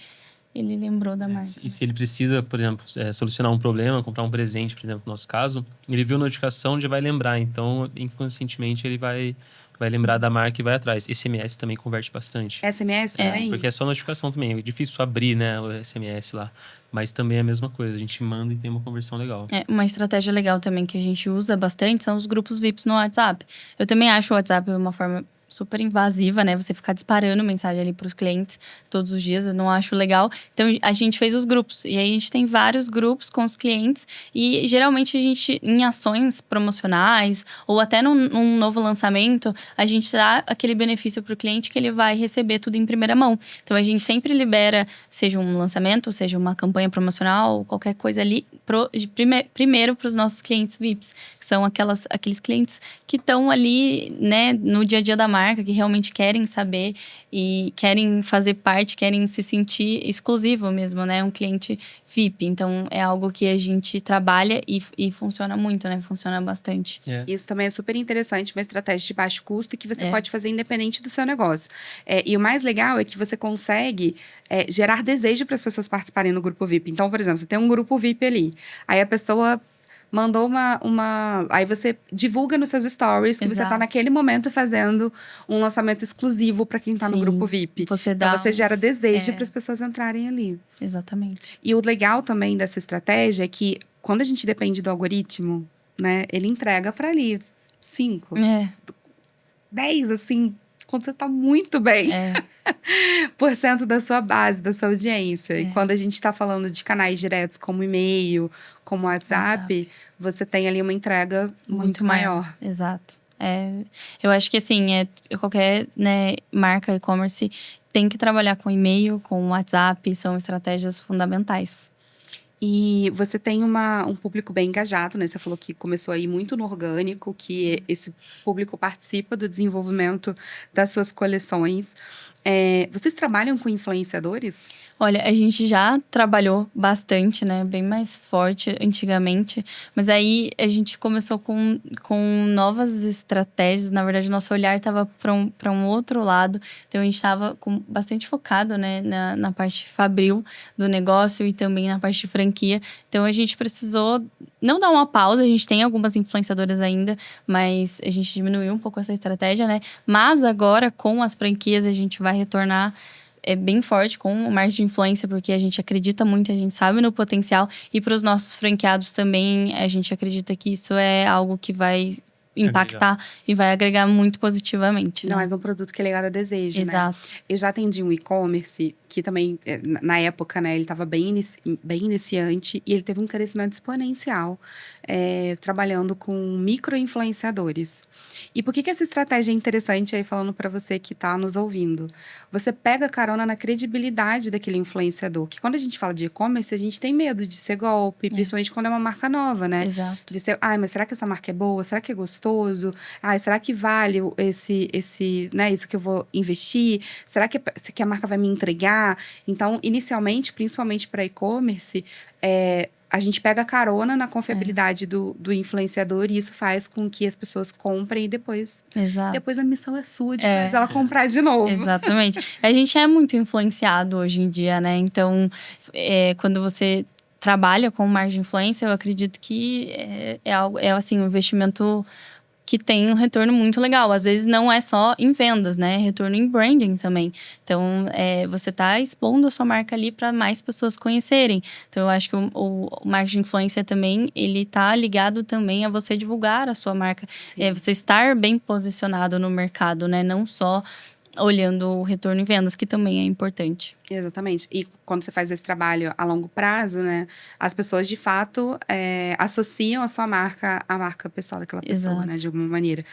D: lembrou da marca.
E: E se ele precisa, por exemplo, solucionar um problema, comprar um presente, por exemplo, no nosso caso, ele viu a notificação, já vai lembrar. Então, inconscientemente, ele vai lembrar da marca e vai atrás. SMS também converte bastante.
A: SMS também?
E: Porque é só notificação também. É difícil abrir, né, o SMS lá. Mas também é a mesma coisa. A gente manda e tem uma conversão legal.
D: Uma estratégia legal também que a gente usa bastante são os grupos VIPs no WhatsApp. Eu também acho o WhatsApp uma forma super invasiva, né? Você ficar disparando mensagem ali para os clientes todos os dias, eu não acho legal. Então, a gente fez os grupos. E aí, a gente tem vários grupos com os clientes. E, geralmente, a gente, em ações promocionais ou até num novo lançamento, a gente dá aquele benefício para o cliente que ele vai receber tudo em primeira mão. Então, a gente sempre libera, seja um lançamento, seja uma campanha promocional, qualquer coisa ali, primeiro para os nossos clientes VIPs, que são aqueles clientes que estão ali, né, no dia a dia da marca, que realmente querem saber e querem fazer parte, querem se sentir exclusivo mesmo, né? Um cliente VIP. Então, é algo que a gente trabalha e funciona muito, né? Funciona bastante.
A: Isso também é super interessante, uma estratégia de baixo custo e que você pode fazer independente do seu negócio. E o mais legal é que você consegue gerar desejo para as pessoas participarem no grupo VIP. Então, por exemplo, você tem um grupo VIP ali. Aí a pessoa mandou aí você divulga nos seus stories que você tá naquele momento fazendo um lançamento exclusivo para quem tá no grupo VIP. Então você gera desejo para as pessoas entrarem ali.
D: Exatamente.
A: E o legal também dessa estratégia é que quando a gente depende do algoritmo, né, ele entrega para ali 5, 10, assim, quando você tá muito bem. Por cento da sua base, da sua audiência. E quando a gente tá falando de canais diretos como e-mail, como WhatsApp, você tem ali uma entrega muito maior.
D: Exato. Eu acho que, assim, qualquer, né, marca e-commerce tem que trabalhar com e-mail, com WhatsApp, são estratégias fundamentais.
A: E você tem um público bem engajado, né? Você falou que começou aí muito no orgânico, que esse público participa do desenvolvimento das suas coleções. Vocês trabalham com influenciadores?
D: Olha, a gente já trabalhou bastante, né? Bem mais forte antigamente. Mas aí a gente começou com novas estratégias. Na verdade, o nosso olhar estava para um outro lado. Então, a gente estava bastante focado, né? Na parte fabril do negócio e também na parte de franquia. Então, a gente precisou não dar uma pausa. A gente tem algumas influenciadoras ainda, mas a gente diminuiu um pouco essa estratégia, né? Mas agora, com as franquias, a gente vai retornar bem forte com o marketing de influência, porque a gente acredita muito, a gente sabe no potencial. E para os nossos franqueados também, a gente acredita que isso é algo que vai impactar e vai agregar muito positivamente, né?
A: Não, mas um produto que é ligado a desejo, né?
D: Exato.
A: Eu já atendi um e-commerce que também, na época, né, ele estava bem iniciante e ele teve um crescimento exponencial, trabalhando com micro-influenciadores. E por que essa estratégia é interessante aí, falando para você que está nos ouvindo? Você pega carona na credibilidade daquele influenciador, que quando a gente fala de e-commerce, a gente tem medo de ser golpe, principalmente quando é uma marca nova, né?
D: Exato.
A: De ser, mas será que essa marca é boa? Será que é gostoso? Será que vale né, isso que eu vou investir? Será que a marca vai me entregar? Então, inicialmente, principalmente para e-commerce, a gente pega carona na confiabilidade do influenciador e isso faz com que as pessoas comprem e depois a missão é sua de fazer ela comprar de novo.
D: Exatamente. A gente é muito influenciado hoje em dia, né? Então, quando você trabalha com marketing influência, eu acredito que assim, um investimento que tem um retorno muito legal. Às vezes não é só em vendas, né? Retorno em branding também. Então, você tá expondo a sua marca ali para mais pessoas conhecerem. Então, eu acho que o marketing influência também, ele tá ligado também a você divulgar a sua marca. Você estar bem posicionado no mercado, né? Não só olhando o retorno em vendas, que também é importante.
A: Exatamente. E quando você faz esse trabalho a longo prazo, né? As pessoas, de fato, associam a sua marca à marca pessoal daquela pessoa,
D: Exato.
A: né? De alguma maneira.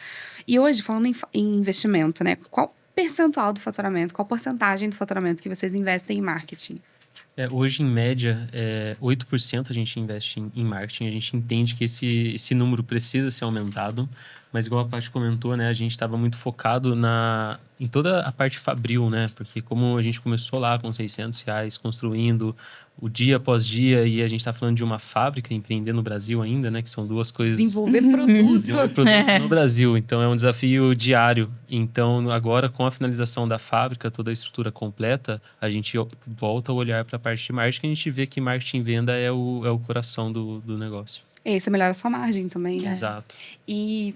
A: E hoje, falando em investimento, né? Qual percentual do faturamento, qual porcentagem do faturamento que vocês investem em marketing?
E: Hoje, em média, 8% a gente investe em marketing. A gente entende que esse número precisa ser aumentado. Mas, igual a Paty comentou, né? A gente estava muito focado em toda a parte fabril, né? Porque como a gente começou lá com R$600, construindo o dia após dia, e a gente está falando de uma fábrica, empreender no Brasil ainda, né? Que são duas coisas...
A: Desenvolver produto.
E: Desenvolver produtos no Brasil. Então, é um desafio diário. Então, agora, com a finalização da fábrica, toda a estrutura completa, a gente volta a olhar para a parte de marketing, e a gente vê que marketing e venda é o coração do negócio.
A: Isso melhora a sua margem também, né?
E: Exato.
A: E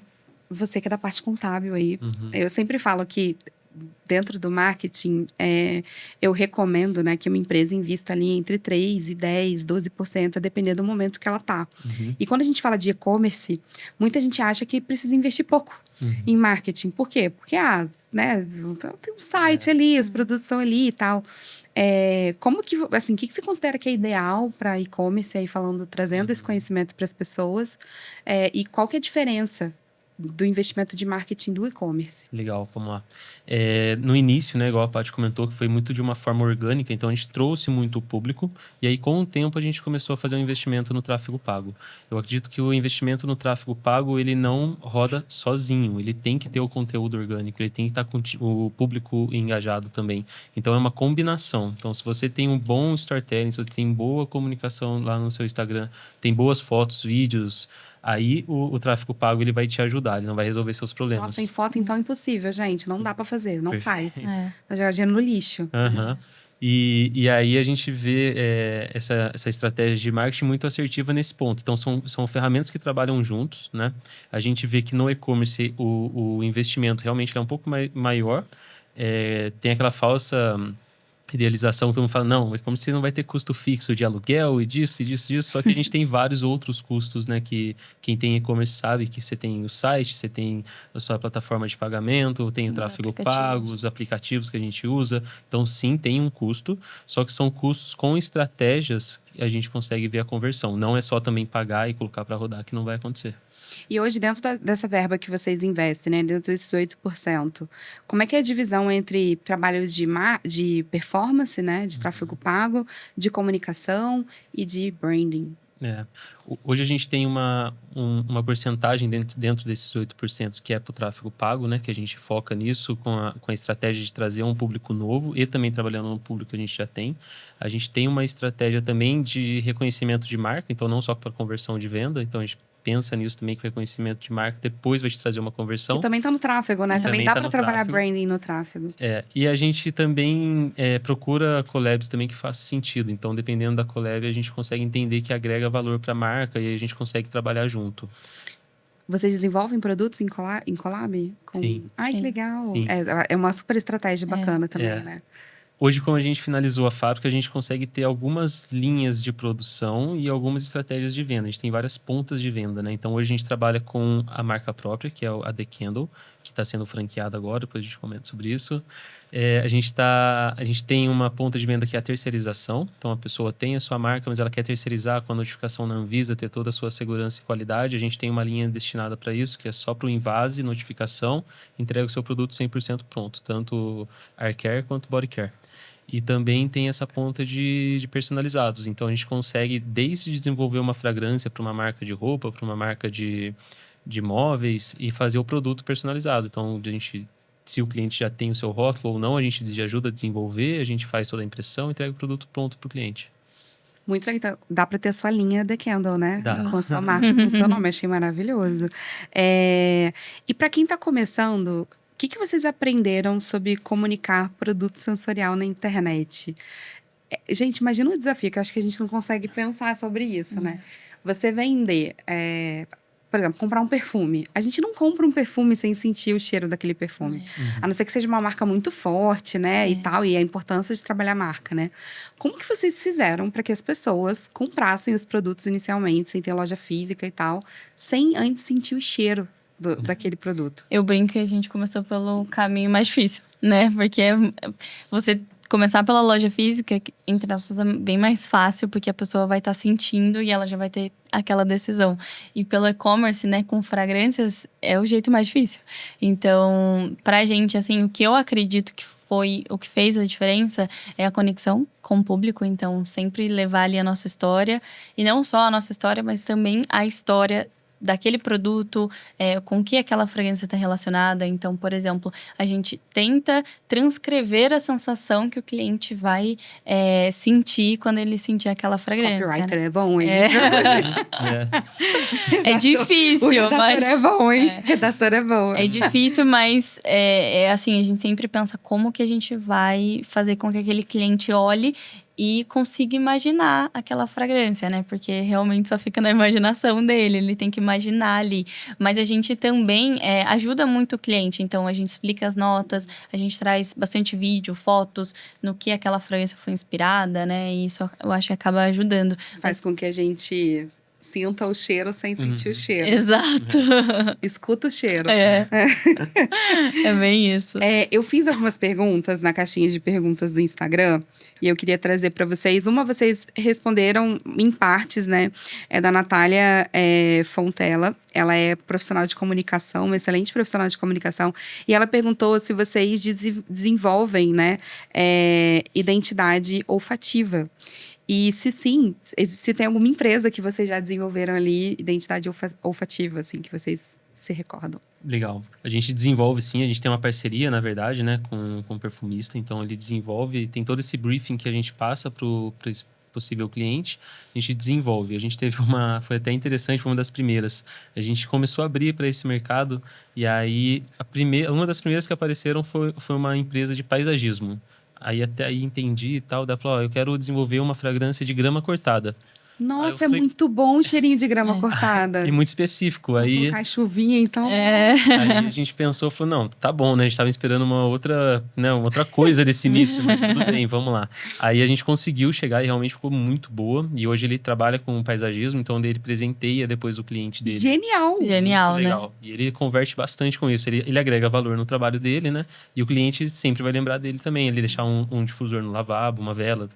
A: você que é da parte contábil aí, eu sempre falo que dentro do marketing, eu recomendo, né, que uma empresa invista ali entre 3% e 10%, 12%, a depender do momento que ela tá. E quando a gente fala de e-commerce, muita gente acha que precisa investir pouco em marketing. Por quê? Porque, né, tem um site ali, os produtos estão ali e tal. Como que, assim, o que você considera que é ideal para e-commerce, aí falando, trazendo esse conhecimento para as pessoas, e qual que é a diferença do investimento de marketing do e-commerce?
E: Legal, vamos lá. No início, né, igual a Paty comentou, que foi muito de uma forma orgânica, então a gente trouxe muito o público, e aí com o tempo a gente começou a fazer um investimento no tráfego pago. Eu acredito que o investimento no tráfego pago, ele não roda sozinho, ele tem que ter o conteúdo orgânico, ele tem que estar com o público engajado também. Então é uma combinação. Então, se você tem um bom storytelling, se você tem boa comunicação lá no seu Instagram, tem boas fotos, vídeos, aí o tráfego pago ele vai te ajudar, ele não vai resolver seus problemas.
A: Nossa, em foto então é impossível, gente. Não dá pra fazer, não faz. Vai jogar dinheiro no lixo.
E: E aí a gente vê essa estratégia de marketing muito assertiva nesse ponto. Então, são ferramentas que trabalham juntos, né? A gente vê que no e-commerce o investimento realmente é um pouco maior. Tem aquela falsa idealização, todo mundo fala, não, é como se não vai ter custo fixo de aluguel e disso, só que a gente tem vários outros custos, né, que quem tem e-commerce sabe que você tem o site, você tem a sua plataforma de pagamento, tem o tráfego pago, os aplicativos que a gente usa, então sim, tem um custo, só que são custos com estratégias que a gente consegue ver a conversão, não é só também pagar e colocar para rodar que não vai acontecer.
A: E hoje, dentro dessa verba que vocês investem, né, dentro desses 8%, como é que é a divisão entre trabalho de performance, né, de tráfego pago, de comunicação e de branding?
E: Hoje a gente tem uma porcentagem dentro desses 8% que é para o tráfego pago, né? Que a gente foca nisso com a estratégia de trazer um público novo e também trabalhando no público que a gente já tem. A gente tem uma estratégia também de reconhecimento de marca, então não só para conversão de venda, então a gente pensa nisso também, que o reconhecimento de marca depois vai te trazer uma conversão.
A: Que também está no tráfego, né? Também dá para trabalhar branding no tráfego.
E: E a gente também procura collabs também que façam sentido. Então, dependendo da collab, a gente consegue entender que agrega valor para a marca e a gente consegue trabalhar junto.
A: Vocês desenvolvem produtos em collab?
E: Sim.
A: Ai,
D: Sim.
A: que legal.
E: Sim.
A: É uma super estratégia bacana também, né?
E: Hoje, como a gente finalizou a fábrica, a gente consegue ter algumas linhas de produção e algumas estratégias de venda. A gente tem várias pontas de venda, né? Então, hoje a gente trabalha com a marca própria, que é a The Candle, que está sendo franqueada agora, depois a gente comenta sobre isso. A gente tem uma ponta de venda que é a terceirização. Então, a pessoa tem a sua marca, mas ela quer terceirizar com a notificação na Anvisa, ter toda a sua segurança e qualidade. A gente tem uma linha destinada para isso, que é só para o invase, notificação, entrega o seu produto 100% pronto, tanto Air Care quanto Body Care. E também tem essa ponta de personalizados. Então, a gente consegue, desde desenvolver uma fragrância para uma marca de roupa, para uma marca de móveis, e fazer o produto personalizado. Então, se o cliente já tem o seu rótulo ou não, a gente ajuda a desenvolver, a gente faz toda a impressão e entrega o produto pronto para o cliente.
A: Muito legal. Então, dá para ter a sua linha The Candle, né?
E: Dá.
A: Com a sua marca, com o seu nome. Achei maravilhoso. E para quem está começando, o que vocês aprenderam sobre comunicar produto sensorial na internet? Gente, imagina o desafio, que eu acho que a gente não consegue pensar sobre isso, né? Você vender, por exemplo, comprar um perfume. A gente não compra um perfume sem sentir o cheiro daquele perfume. A não ser que seja uma marca muito forte, né? E tal, e a importância de trabalhar a marca, né? Como que vocês fizeram para que as pessoas comprassem os produtos inicialmente, sem ter loja física e tal, sem antes sentir o cheiro daquele produto?
D: Eu brinco que a gente começou pelo caminho mais difícil, né? Porque você começar pela loja física, entre aspas, é bem mais fácil, porque a pessoa vai estar sentindo e ela já vai ter aquela decisão. E pelo e-commerce, né, com fragrâncias, é o jeito mais difícil. Então, pra gente, assim, o que eu acredito que foi o que fez a diferença é a conexão com o público. Então, sempre levar ali a nossa história. E não só a nossa história, mas também a história daquele produto, com que aquela fragrância está relacionada. Então, por exemplo, a gente tenta transcrever a sensação que o cliente vai sentir quando ele sentir aquela fragrância.
A: Copywriter
D: né?
A: é bom, hein?
D: É difícil,
A: o redator
D: mas...
A: é bom, hein? Redator é bom.
D: É difícil, mas assim, a gente sempre pensa como que a gente vai fazer com que aquele cliente olhe e consiga imaginar aquela fragrância, né? Porque realmente só fica na imaginação dele, ele tem que imaginar ali. Mas a gente também ajuda muito o cliente, então a gente explica as notas, a gente traz bastante vídeo, fotos, no que aquela fragrância foi inspirada, né? E isso eu acho que acaba ajudando.
A: Faz com que a gente sinta o cheiro sem sentir o cheiro.
D: Exato.
A: Escuta o cheiro.
D: É bem isso.
A: Eu fiz algumas perguntas na caixinha de perguntas do Instagram e eu queria trazer para vocês. Uma, vocês responderam em partes, né? É da Natália Fontella. Ela é profissional de comunicação, uma excelente profissional de comunicação. E ela perguntou se vocês desenvolvem, né, identidade olfativa. E se sim, se tem alguma empresa que vocês já desenvolveram ali, identidade olfativa, assim, que vocês se recordam.
E: Legal. A gente desenvolve, sim. A gente tem uma parceria, na verdade, né, com um perfumista. Então, ele desenvolve, tem todo esse briefing que a gente passa para o possível cliente. A gente desenvolve. A gente teve foi até interessante, foi uma das primeiras. A gente começou a abrir para esse mercado e aí, uma das primeiras que apareceram foi uma empresa de paisagismo. Aí até aí entendi e tal, daí falou, eu quero desenvolver uma fragrância de grama cortada.
A: Nossa, é muito bom o cheirinho de grama cortada.
E: E muito específico.
A: Vamos
E: aí
A: colocar chuvinha, então.
E: Aí a gente pensou, falou, não, tá bom, né? A gente tava esperando uma outra coisa desse início, mas tudo bem, vamos lá. Aí a gente conseguiu chegar e realmente ficou muito boa. E hoje ele trabalha com paisagismo, então ele presenteia depois o cliente dele.
A: Genial!
D: Genial,
E: muito
D: né?
E: legal. E ele converte bastante com isso. Ele agrega valor no trabalho dele, né? E o cliente sempre vai lembrar dele também. Ele deixar um difusor no lavabo, uma vela.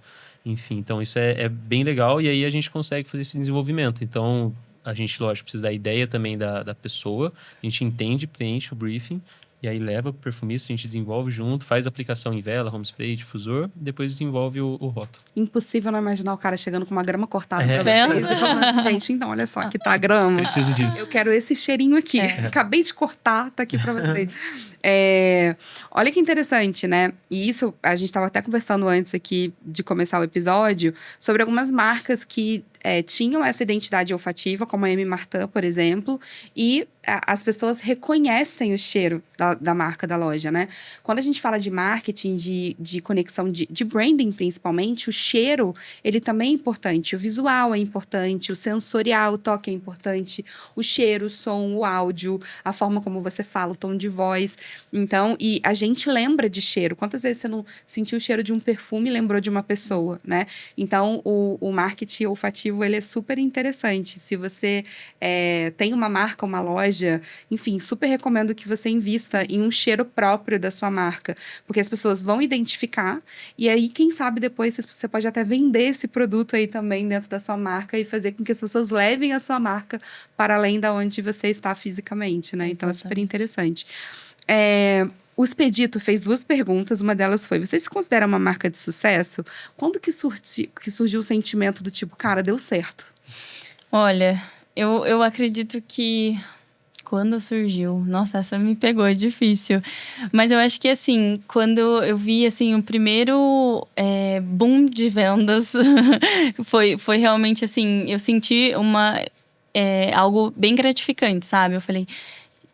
E: Enfim, então isso é bem legal. E aí a gente consegue fazer esse desenvolvimento. Então, a gente, lógico, precisa da ideia também da pessoa. A gente entende, preenche o briefing. E aí leva para o perfumista, a gente desenvolve junto, faz aplicação em vela, home spray, difusor, depois desenvolve o rótulo.
A: Impossível não imaginar o cara chegando com uma grama cortada pra
D: É.
A: vocês. E falando assim, gente, então, olha só, aqui tá a grama.
E: Preciso disso.
A: Eu quero esse cheirinho aqui. Acabei de cortar, tá aqui pra vocês. Olha que interessante, né? E isso, a gente estava até conversando antes aqui de começar o episódio, sobre algumas marcas que tinham essa identidade olfativa, como a M. Martin, por exemplo, e as pessoas reconhecem o cheiro da marca, da loja, né? Quando a gente fala de marketing, de conexão, de branding principalmente, o cheiro, ele também é importante. O visual é importante, o sensorial, o toque é importante, o cheiro, o som, o áudio, a forma como você fala, o tom de voz. Então, e a gente lembra de cheiro. Quantas vezes você não sentiu o cheiro de um perfume e lembrou de uma pessoa, né? Então, o marketing olfativo, ele é super interessante. Se você tem uma marca, uma loja, enfim, super recomendo que você invista em um cheiro próprio da sua marca, porque as pessoas vão identificar e aí, quem sabe, depois você pode até vender esse produto aí também dentro da sua marca e fazer com que as pessoas levem a sua marca para além da onde você está fisicamente, né? Então, é super interessante. O Expedito fez 2 perguntas, uma delas foi: você se considera uma marca de sucesso? Quando que surgiu o sentimento do tipo, cara, deu certo?
D: Olha, eu acredito que quando surgiu, nossa, essa me pegou, é difícil. Mas eu acho que, assim, quando eu vi, assim, o primeiro boom de vendas, foi realmente, assim, eu senti algo bem gratificante, sabe? Eu falei,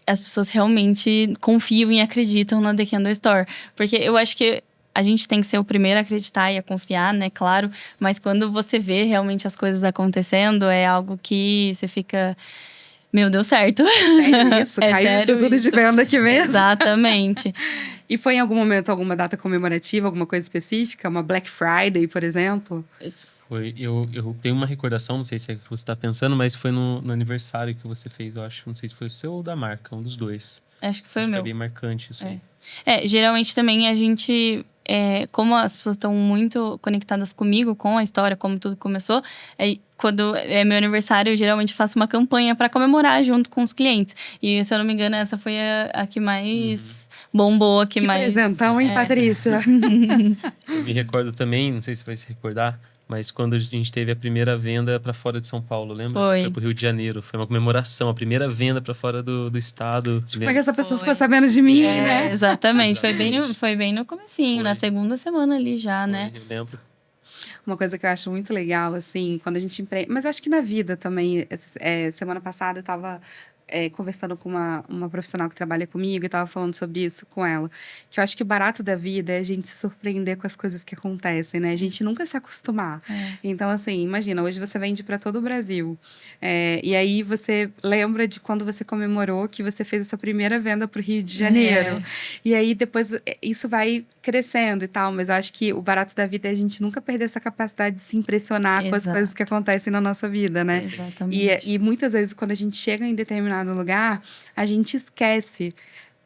D: as pessoas realmente confiam e acreditam na The Candle Store. Porque eu acho que a gente tem que ser o primeiro a acreditar e a confiar, né? Claro. Mas quando você vê realmente as coisas acontecendo, é algo que você fica... Meu, deu certo.
A: Sério isso? Caiu isso tudo de venda aqui mesmo?
D: Exatamente.
A: E foi em algum momento, alguma data comemorativa, alguma coisa específica? Uma Black Friday, por exemplo?
E: Foi, eu tenho uma recordação, não sei se é o que você está pensando, mas foi no aniversário que você fez, eu acho. Não sei se foi o seu ou da marca, um dos dois.
D: Acho que foi o meu.
E: Foi bem marcante isso aí.
D: Geralmente também a gente... como as pessoas estão muito conectadas comigo, com a história, como tudo começou, quando é meu aniversário, eu geralmente faço uma campanha para comemorar junto com os clientes. E, se eu não me engano, essa foi a que mais bombou, que mais...
A: presentão, hein, Patrícia?
E: Eu me recordo também, não sei se vai se recordar, mas quando a gente teve a primeira venda para fora de São Paulo, lembra? Foi pro Rio de Janeiro. Foi uma comemoração, a primeira venda para fora do estado.
A: Como é que essa pessoa ficou sabendo de mim, né?
D: Exatamente. Foi bem no comecinho, na segunda semana ali já, né?
E: Eu lembro.
A: Uma coisa que eu acho muito legal, assim, quando a gente empreende... Mas acho que na vida também. Semana passada eu tava conversando com uma profissional que trabalha comigo e tava falando sobre isso com ela. Que eu acho que o barato da vida é a gente se surpreender com as coisas que acontecem, né? A gente nunca se acostumar. Então, assim, imagina, hoje você vende para todo o Brasil. E aí você lembra de quando você comemorou que você fez a sua primeira venda pro Rio de Janeiro. E aí depois isso vai crescendo e tal, mas eu acho que o barato da vida é a gente nunca perder essa capacidade de se impressionar com as coisas que acontecem na nossa vida, né?
D: Exatamente.
A: E muitas vezes, quando a gente chega em determinado lugar, a gente esquece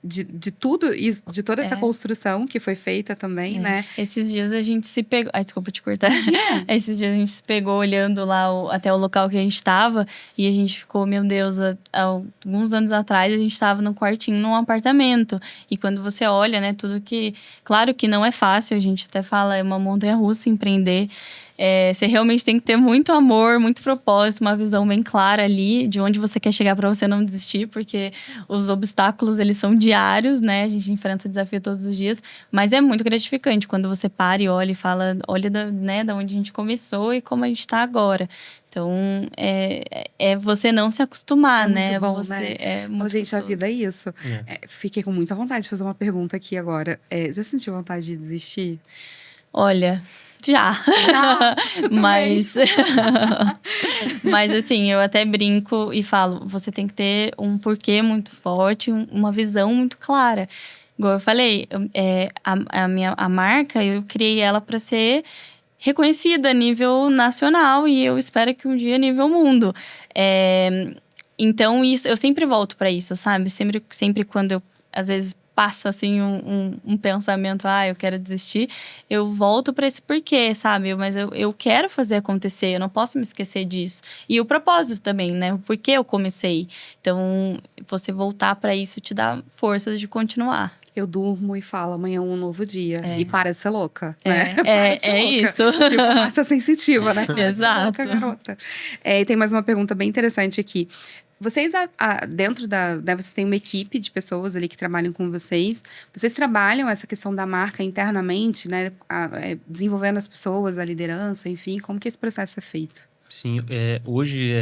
A: de tudo isso, de toda essa construção que foi feita também, né?
D: Esses dias a gente se pegou... Ai, desculpa te cortar. Esses dias a gente se pegou olhando lá até o local que a gente estava e a gente ficou, meu Deus, alguns anos atrás a gente estava num quartinho, num apartamento. E quando você olha, né, tudo que... Claro que não é fácil, a gente até fala, é uma montanha-russa empreender. Você realmente tem que ter muito amor, muito propósito, uma visão bem clara ali de onde você quer chegar para você não desistir, porque os obstáculos, eles são diários, né? A gente enfrenta desafio todos os dias, mas é muito gratificante quando você para e olha e fala, olha da onde a gente começou e como a gente está agora. Então, você não se acostumar, né?
A: Muito bom,
D: você,
A: né?
D: Muito
A: gente,
D: gostoso.
A: a vida é isso. Fiquei com muita vontade de fazer uma pergunta aqui agora. Já sentiu vontade de desistir?
D: Olha... Já. Mas assim, eu até brinco e falo, você tem que ter um porquê muito forte, uma visão muito clara. Igual eu falei, a marca, eu criei ela para ser reconhecida a nível nacional e eu espero que um dia a nível mundo. Então, isso, eu sempre volto para isso, sabe? Sempre quando eu, às vezes, passa, assim, um pensamento, eu quero desistir, eu volto para esse porquê, sabe? Mas eu quero fazer acontecer, eu não posso me esquecer disso. E o propósito também, né? O porquê eu comecei. Então, você voltar para isso te dá forças de continuar.
A: Eu durmo e falo, amanhã é um novo dia. E para de ser louca, né?
D: Isso.
A: Tipo, massa sensitiva, né?
D: Exato.
A: Louca, garota. E tem mais uma pergunta bem interessante aqui. Vocês, dentro né, vocês têm uma equipe de pessoas ali que trabalham com vocês. Vocês trabalham essa questão da marca internamente, né? Desenvolvendo as pessoas, a liderança, enfim. Como que esse processo é feito?
E: Sim, hoje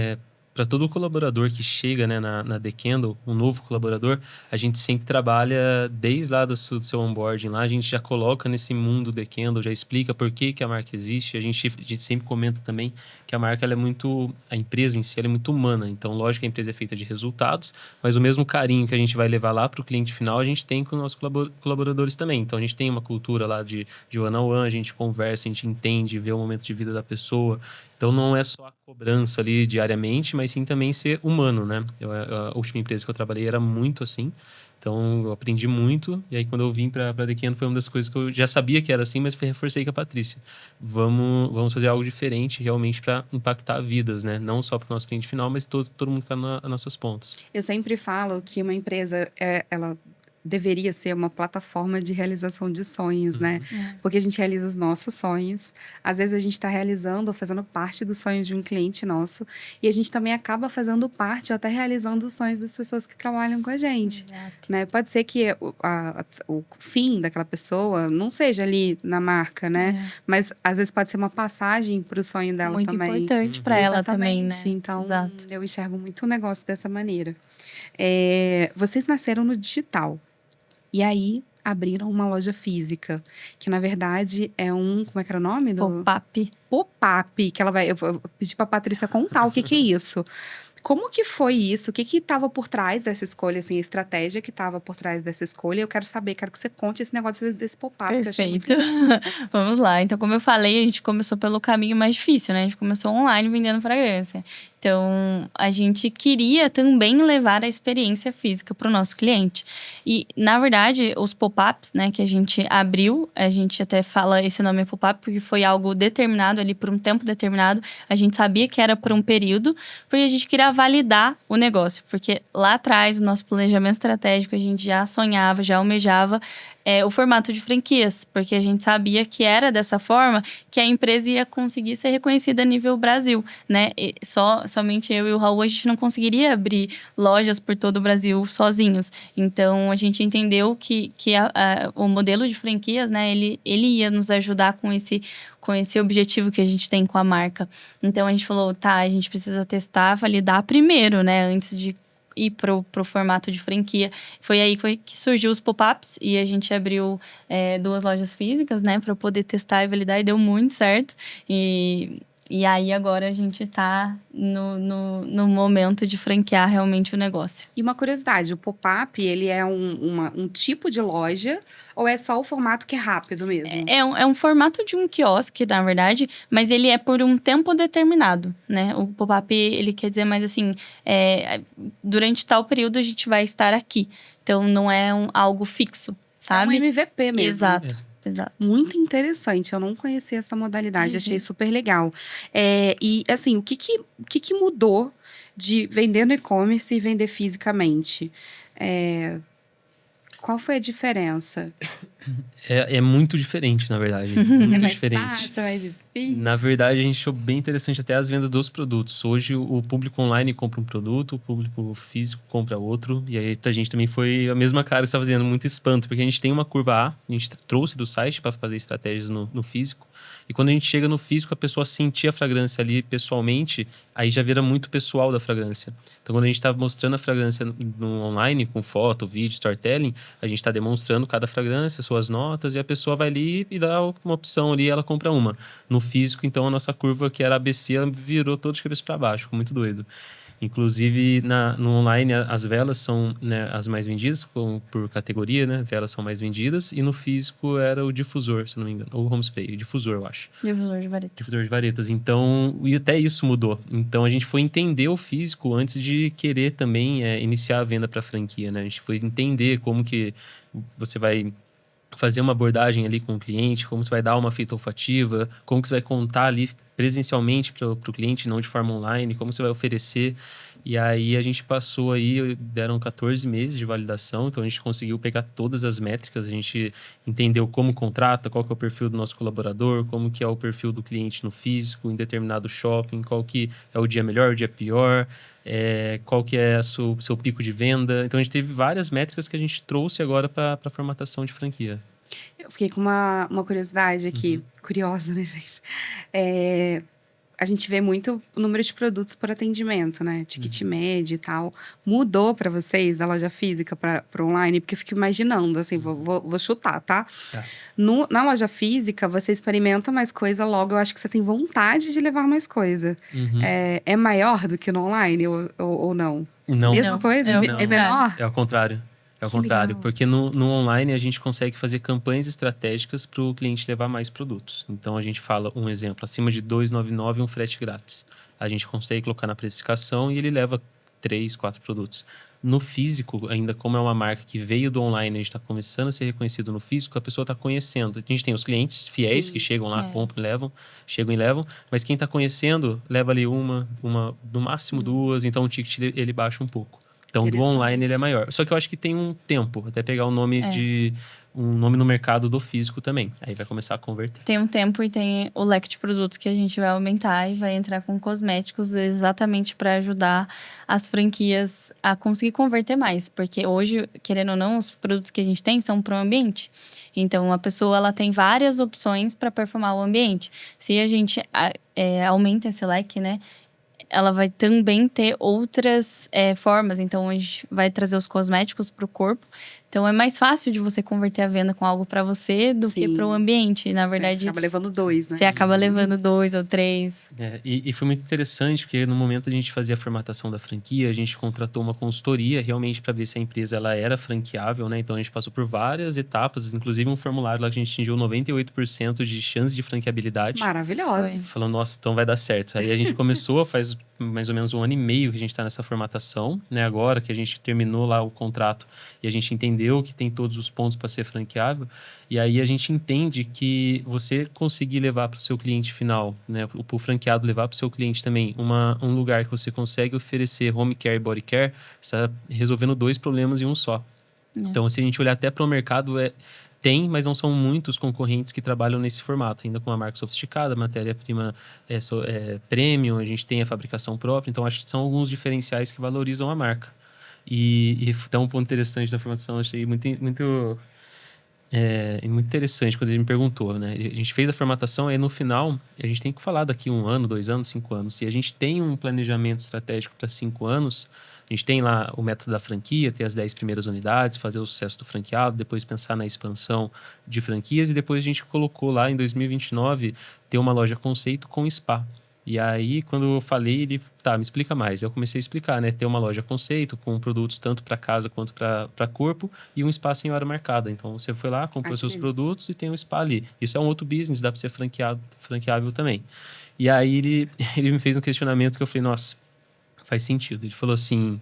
E: para todo colaborador que chega, né, na The Candle, um novo colaborador, a gente sempre trabalha desde lá do seu onboarding lá, a gente já coloca nesse mundo The Candle, já explica por que a marca existe, a gente sempre comenta também que a marca, ela é muito, a empresa em si, ela é muito humana, então lógico que a empresa é feita de resultados, mas o mesmo carinho que a gente vai levar lá para o cliente final, a gente tem com os nossos colaboradores também, então a gente tem uma cultura lá de one-on-one, a gente conversa, a gente entende, vê o momento de vida da pessoa. Então, não é só a cobrança ali diariamente, mas sim também ser humano, né? A última empresa que eu trabalhei era muito assim. Então, eu aprendi muito. E aí, quando eu vim para a The Candle, foi uma das coisas que eu já sabia que era assim, mas reforcei com a Patrícia. Vamos fazer algo diferente, realmente, para impactar vidas, né? Não só para o nosso cliente final, mas todo mundo que está nas nossas pontas.
A: Eu sempre falo que uma empresa, ela deveria ser uma plataforma de realização de sonhos, né? Porque a gente realiza os nossos sonhos. Às vezes a gente está realizando ou fazendo parte do sonho de um cliente nosso. E a gente também acaba fazendo parte ou até realizando os sonhos das pessoas que trabalham com a gente. Né? Pode ser que o fim daquela pessoa não seja ali na marca, né? Mas às vezes pode ser uma passagem para o sonho dela
D: muito
A: também.
D: Muito importante para ela também, né?
A: Então,
D: Exato.
A: eu enxergo muito o negócio dessa maneira. Vocês nasceram no digital. E aí, abriram uma loja física, que na verdade é como é que era o nome?
D: Pop-up.
A: Pop-up, que ela vai... Eu vou pedir pra Patrícia contar o que é isso. Como que foi isso? O que estava por trás dessa escolha, assim, a estratégia que estava por trás dessa escolha? Eu quero saber, quero que você conte esse negócio desse pop-up.
D: Perfeito. Vamos lá. Então, como eu falei, a gente começou pelo caminho mais difícil, né? A gente começou online vendendo fragrância. Então, a gente queria também levar a experiência física para o nosso cliente. E, na verdade, os pop-ups, né, que a gente abriu, a gente até fala esse nome pop-up porque foi algo determinado ali por um tempo determinado. A gente sabia que era por um período, porque a gente queria validar o negócio. Porque lá atrás, no nosso planejamento estratégico, a gente já sonhava, já almejava o formato de franquias, porque a gente sabia que era dessa forma que a empresa ia conseguir ser reconhecida a nível Brasil, né? E somente eu e o Raul, a gente não conseguiria abrir lojas por todo o Brasil sozinhos. Então, a gente entendeu que o modelo de franquias, né, ele ia nos ajudar com esse objetivo que a gente tem com a marca. Então, a gente falou, a gente precisa testar, validar primeiro, né, antes de ir pro formato de franquia. Foi aí que surgiu os pop-ups e a gente abriu 2 lojas físicas, né, para poder testar e validar, e deu muito certo. E aí, agora a gente tá no momento de franquear realmente o negócio.
A: E uma curiosidade, o pop-up, ele é um tipo de loja ou é só o formato que é rápido mesmo?
D: É um formato de um quiosque, na verdade, mas ele é por um tempo determinado, né? O pop-up, ele quer dizer mais assim, durante tal período a gente vai estar aqui. Então, não é algo fixo, sabe?
A: É um MVP mesmo.
D: Exato.
A: Muito interessante, eu não conhecia essa modalidade, achei super legal. E assim, o que mudou de vender no e-commerce e vender fisicamente? Qual foi a diferença?
E: É muito diferente, na verdade. Muito diferente.
A: Fácil, mais difícil?
E: Na verdade, a gente achou bem interessante até as vendas dos produtos. Hoje, o público online compra um produto, o público físico compra outro. E aí, pra gente também foi a mesma cara que você está fazendo, muito espanto. Porque a gente tem uma curva A, a gente trouxe do site para fazer estratégias no físico. E quando a gente chega no físico, a pessoa sentir a fragrância ali pessoalmente, aí já vira muito pessoal da fragrância. Então, quando a gente está mostrando a fragrância no online, com foto, vídeo, storytelling, a gente está demonstrando cada fragrância, suas notas, e a pessoa vai ali e dá uma opção ali, ela compra uma. No físico, então, a nossa curva, que era ABC, ela virou toda de cabeça para baixo, ficou muito doido. Inclusive, no online, as velas são, né, as mais vendidas, por categoria, né? Velas são mais vendidas. E no físico era o difusor, se não me engano. Ou o home spray, o difusor, eu acho.
D: Difusor de varetas.
E: Difusor de varetas. Então, e até isso mudou. Então, a gente foi entender o físico antes de querer também iniciar a venda para franquia, né? A gente foi entender como que você vai fazer uma abordagem ali com o cliente, como você vai dar uma fita olfativa, como que você vai contar ali presencialmente para o cliente, não de forma online, como você vai oferecer. E aí a gente passou aí, deram 14 meses de validação, então a gente conseguiu pegar todas as métricas, a gente entendeu como contrata, qual que é o perfil do nosso colaborador, como que é o perfil do cliente no físico, em determinado shopping, qual que é o dia melhor, o dia pior, qual que é o seu pico de venda. Então a gente teve várias métricas que a gente trouxe agora para a formatação de franquia. Eu
A: fiquei com uma curiosidade aqui, curiosa, né, gente? a gente vê muito o número de produtos por atendimento, né? Ticket médio e tal. Mudou para vocês da loja física para online? Porque eu fico imaginando, assim, vou chutar, tá?
E: Tá.
A: Na loja física, você experimenta mais coisa, logo eu acho que você tem vontade de levar mais coisa.
E: Uhum.
A: É maior do que no online ou não?
E: Não.
A: Mesma
D: Não,
A: coisa?
D: é o
A: É menor?
E: É ao contrário. É ao
A: Que
E: contrário.
A: legal.
E: Porque no online a gente consegue fazer campanhas estratégicas para o cliente levar mais produtos. Então a gente fala, um exemplo, acima de R$ 2,99 um frete grátis. A gente consegue colocar na precificação e ele leva 3, 4 produtos. No físico, ainda como é uma marca que veio do online, a gente está começando a ser reconhecido no físico, a pessoa está conhecendo. A gente tem os clientes fiéis
A: Sim.
E: que chegam lá,
D: É.
E: compram, levam, chegam e levam, mas quem está conhecendo, leva ali uma, no máximo duas, então o ticket ele baixa um pouco. Então, do
A: Interessante.
E: online ele é maior. Só que eu acho que tem um tempo, até pegar o nome um nome no mercado do físico também. Aí vai começar a converter.
D: Tem um tempo e tem o leque de produtos que a gente vai aumentar e vai entrar com cosméticos exatamente para ajudar as franquias a conseguir converter mais. Porque hoje, querendo ou não, os produtos que a gente tem são para o ambiente. Então, a pessoa ela tem várias opções para performar o ambiente. Se a gente aumenta esse leque, né? Ela vai também ter outras formas. Então, a gente vai trazer os cosméticos para o corpo. Então, é mais fácil de você converter a venda com algo para você do que
A: Sim.
D: para o ambiente. E, na
A: Você
D: verdade,
A: acaba levando 2, né?
D: você acaba levando 2 ou 3.
E: E foi muito interessante, porque no momento a gente fazia a formatação da franquia, a gente contratou uma consultoria realmente para ver se a empresa ela era franqueável, né? Então, a gente passou por várias etapas, inclusive um formulário lá que a gente atingiu 98% de chance de franqueabilidade.
A: Maravilhosos.
E: Falando, nossa, então vai dar certo. Aí a gente começou, faz mais ou menos 1 ano e meio que a gente está nessa formatação, né? Agora que a gente terminou lá o contrato e a gente entendeu que tem todos os pontos para ser franqueável, e aí a gente entende que você conseguir levar para o seu cliente final, né? O franqueado levar para o seu cliente também um lugar que você consegue oferecer home care e body care, você está resolvendo 2 problemas em um só. Então, se a gente olhar até para o mercado, tem, mas não são muitos concorrentes que trabalham nesse formato, ainda com uma marca sofisticada, matéria-prima premium, a gente tem a fabricação própria, então acho que são alguns diferenciais que valorizam a marca. E até um ponto interessante da formação, eu achei muito interessante quando ele me perguntou, né? A gente fez a formatação, aí no final, a gente tem que falar daqui 1 ano, 2 anos, 5 anos. Se a gente tem um planejamento estratégico para 5 anos, a gente tem lá o método da franquia, ter as 10 primeiras unidades, fazer o sucesso do franqueado, depois pensar na expansão de franquias, e depois a gente colocou lá em 2029 ter uma loja conceito com spa. E aí, quando eu falei, ele, me explica mais. Eu comecei a explicar, né? Ter uma loja conceito com produtos tanto para casa quanto para corpo e um espaço em hora marcada. Então, você foi lá, comprou seus produtos e tem um spa ali. Isso é um outro business, dá para ser franqueável também. E aí, ele me fez um questionamento que eu falei, nossa, faz sentido. Ele falou assim...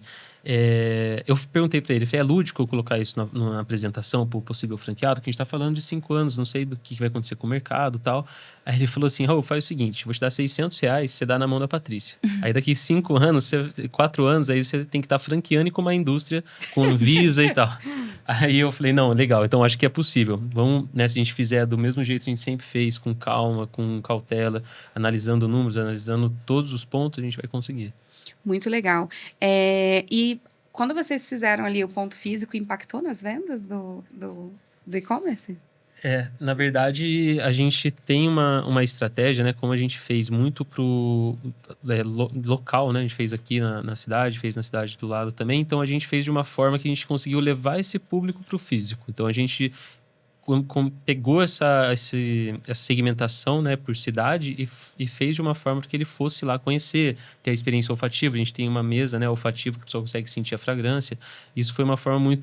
E: eu perguntei para ele, é lúdico eu colocar isso na apresentação para o possível franqueado, que a gente está falando de 5 anos, não sei do que vai acontecer com o mercado e tal. Aí ele falou assim, Raul, faz o seguinte, vou te dar R$600, você dá na mão da Patrícia. Aí daqui 5 anos, 4 anos, aí você tem que estar franqueando com uma indústria, com Visa e tal. Aí eu falei, não, legal, então acho que é possível. Vamos, né, se a gente fizer do mesmo jeito que a gente sempre fez, com calma, com cautela, analisando números, analisando todos os pontos, a gente vai conseguir.
A: Muito legal. E quando vocês fizeram ali o ponto físico, impactou nas vendas do e-commerce?
E: Na verdade, a gente tem uma estratégia, né? Como a gente fez muito pro local, né? A gente fez aqui na cidade, fez na cidade do lado também. Então, a gente fez de uma forma que a gente conseguiu levar esse público para o físico. Então, a gente pegou essa segmentação, né, por cidade e fez de uma forma que ele fosse lá conhecer, ter a experiência olfativa. A gente tem uma mesa, né, olfativa que a pessoa consegue sentir a fragrância. Isso foi uma forma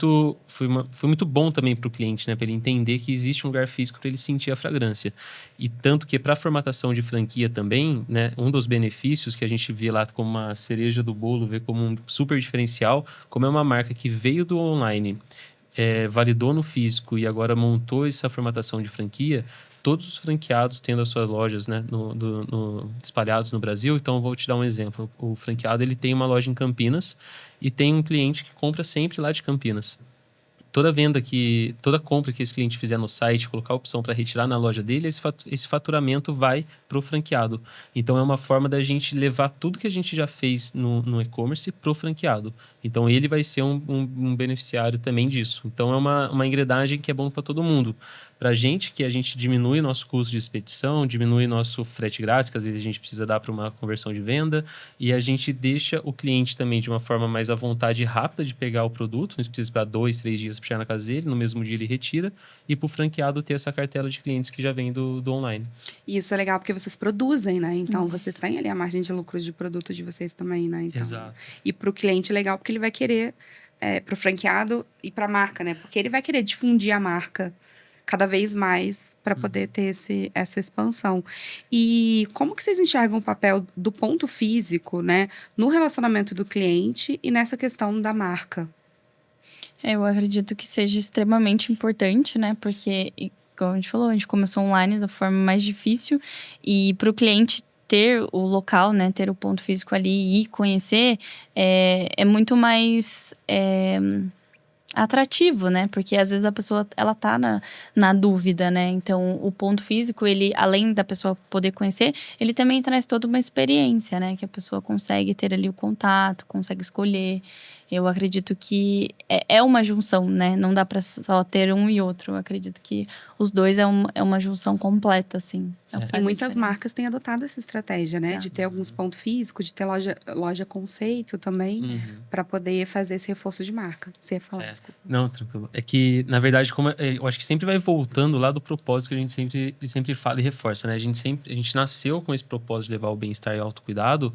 E: foi muito bom também para o cliente, né, para ele entender que existe um lugar físico para ele sentir a fragrância. E tanto que para a formatação de franquia também, né, um dos benefícios que a gente vê lá como uma cereja do bolo, vê como um super diferencial, como é uma marca que veio do online, validou no físico e agora montou essa formatação de franquia, todos os franqueados tendo as suas lojas, né, espalhados no Brasil. Então, vou te dar um exemplo. O franqueado ele tem uma loja em Campinas e tem um cliente que compra sempre lá de Campinas. Toda compra que esse cliente fizer no site, colocar a opção para retirar na loja dele, esse faturamento vai para o franqueado. Então, é uma forma da gente levar tudo que a gente já fez no e-commerce para o franqueado. Então, ele vai ser um beneficiário também disso. Então, é uma engrenagem que é bom para todo mundo. Pra gente, que a gente diminui nosso custo de expedição, diminui nosso frete grátis, que às vezes a gente precisa dar para uma conversão de venda, e a gente deixa o cliente também de uma forma mais à vontade e rápida de pegar o produto, não precisa esperar 2, 3 dias para chegar na casa dele, no mesmo dia ele retira, e para o franqueado ter essa cartela de clientes que já vem do online.
A: E isso é legal porque vocês produzem, né? Então, vocês têm ali a margem de lucro de produto de vocês também, né? Então,
E: Exato.
A: E para o cliente é legal porque ele vai querer, para o franqueado e para a marca, né? Porque ele vai querer difundir a marca cada vez mais para poder ter essa expansão. E como que vocês enxergam o papel do ponto físico, né? No relacionamento do cliente e nessa questão da marca?
D: Eu acredito que seja extremamente importante, né? Porque, como a gente falou, a gente começou online da forma mais difícil. E para o cliente ter o local, né? Ter o ponto físico ali e conhecer, é muito mais atrativo, né? Porque às vezes a pessoa, ela tá na dúvida, né? Então, o ponto físico, ele, além da pessoa poder conhecer, ele também traz toda uma experiência, né? Que a pessoa consegue ter ali o contato, consegue escolher. Eu acredito que é uma junção, né? Não dá para só ter um e outro. Eu acredito que os dois é uma junção completa, assim.
A: E muitas marcas têm adotado essa estratégia, né?
D: Exato.
A: De ter alguns pontos físicos, de ter loja conceito também, para poder fazer esse reforço de marca. Você ia falar, desculpa.
E: Não, tranquilo. É que, na verdade, eu acho que sempre vai voltando lá do propósito que a gente sempre fala e reforça, né? A gente nasceu com esse propósito de levar o bem-estar e o autocuidado.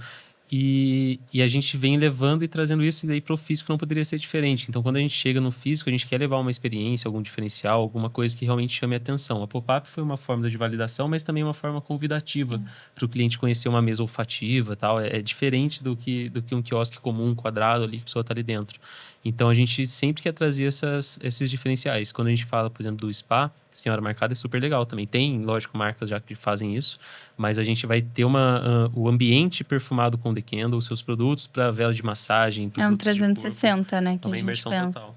E: E a gente vem levando e trazendo isso, e daí para o físico não poderia ser diferente. Então, quando a gente chega no físico, a gente quer levar uma experiência, algum diferencial, alguma coisa que realmente chame a atenção. A pop-up foi uma forma de validação, mas também uma forma convidativa para o cliente conhecer uma mesa olfativa e tal. É diferente do que um quiosque comum, quadrado, ali, que a pessoa está ali dentro. Então, a gente sempre quer trazer esses diferenciais. Quando a gente fala, por exemplo, do spa, Senhora Marcada é super legal também. Tem, lógico, marcas já que fazem isso, mas a gente vai ter o ambiente perfumado com The Candle, os seus produtos para vela de massagem.
D: É um 360, né? Que
E: uma
D: a gente
E: imersão
D: pensa.
E: total.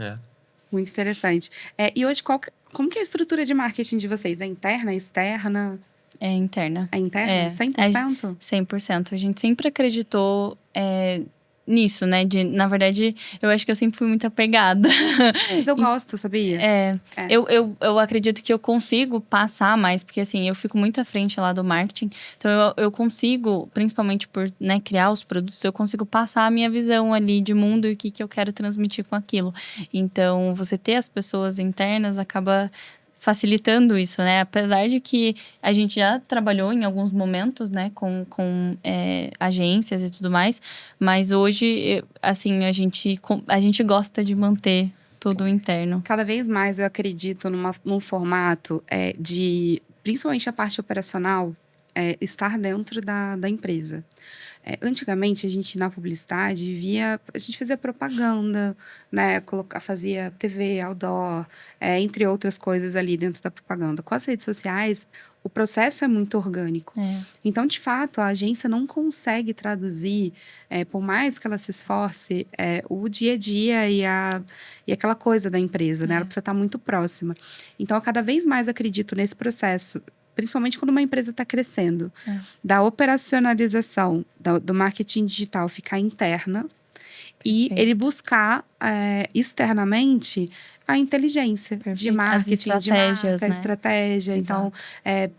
E: É.
A: Muito interessante. E hoje, como que é a estrutura de marketing de vocês? É interna, é externa?
D: É interna.
A: É interna?
D: É.
A: 100%?
D: 100%. A gente sempre acreditou nisso, né? Na verdade, eu acho que eu sempre fui muito apegada.
A: Mas eu gosto, sabia?
D: Eu acredito que eu consigo passar mais, porque assim, eu fico muito à frente lá do marketing. Então, eu consigo, principalmente por, né, criar os produtos, eu consigo passar a minha visão ali de mundo e o que eu quero transmitir com aquilo. Então, você ter as pessoas internas acaba facilitando isso, né? Apesar de que a gente já trabalhou em alguns momentos, né, com agências e tudo mais, mas hoje, assim, a gente gosta de manter tudo interno.
A: Cada vez mais eu acredito num formato de, principalmente a parte operacional, estar dentro da empresa. Antigamente, a gente, na publicidade, a gente fazia propaganda, né? Fazia TV, outdoor, entre outras coisas ali dentro da propaganda. Com as redes sociais, o processo é muito orgânico. Então, de fato, a agência não consegue traduzir, por mais que ela se esforce, o dia a dia e aquela coisa da empresa, né? Ela precisa estar muito próxima. Então, eu cada vez mais acredito nesse processo, principalmente quando uma empresa está crescendo, da operacionalização do marketing digital ficar interna. E ele buscar externamente a inteligência de marketing,
D: as estratégias,
A: de marca, estratégia. Então,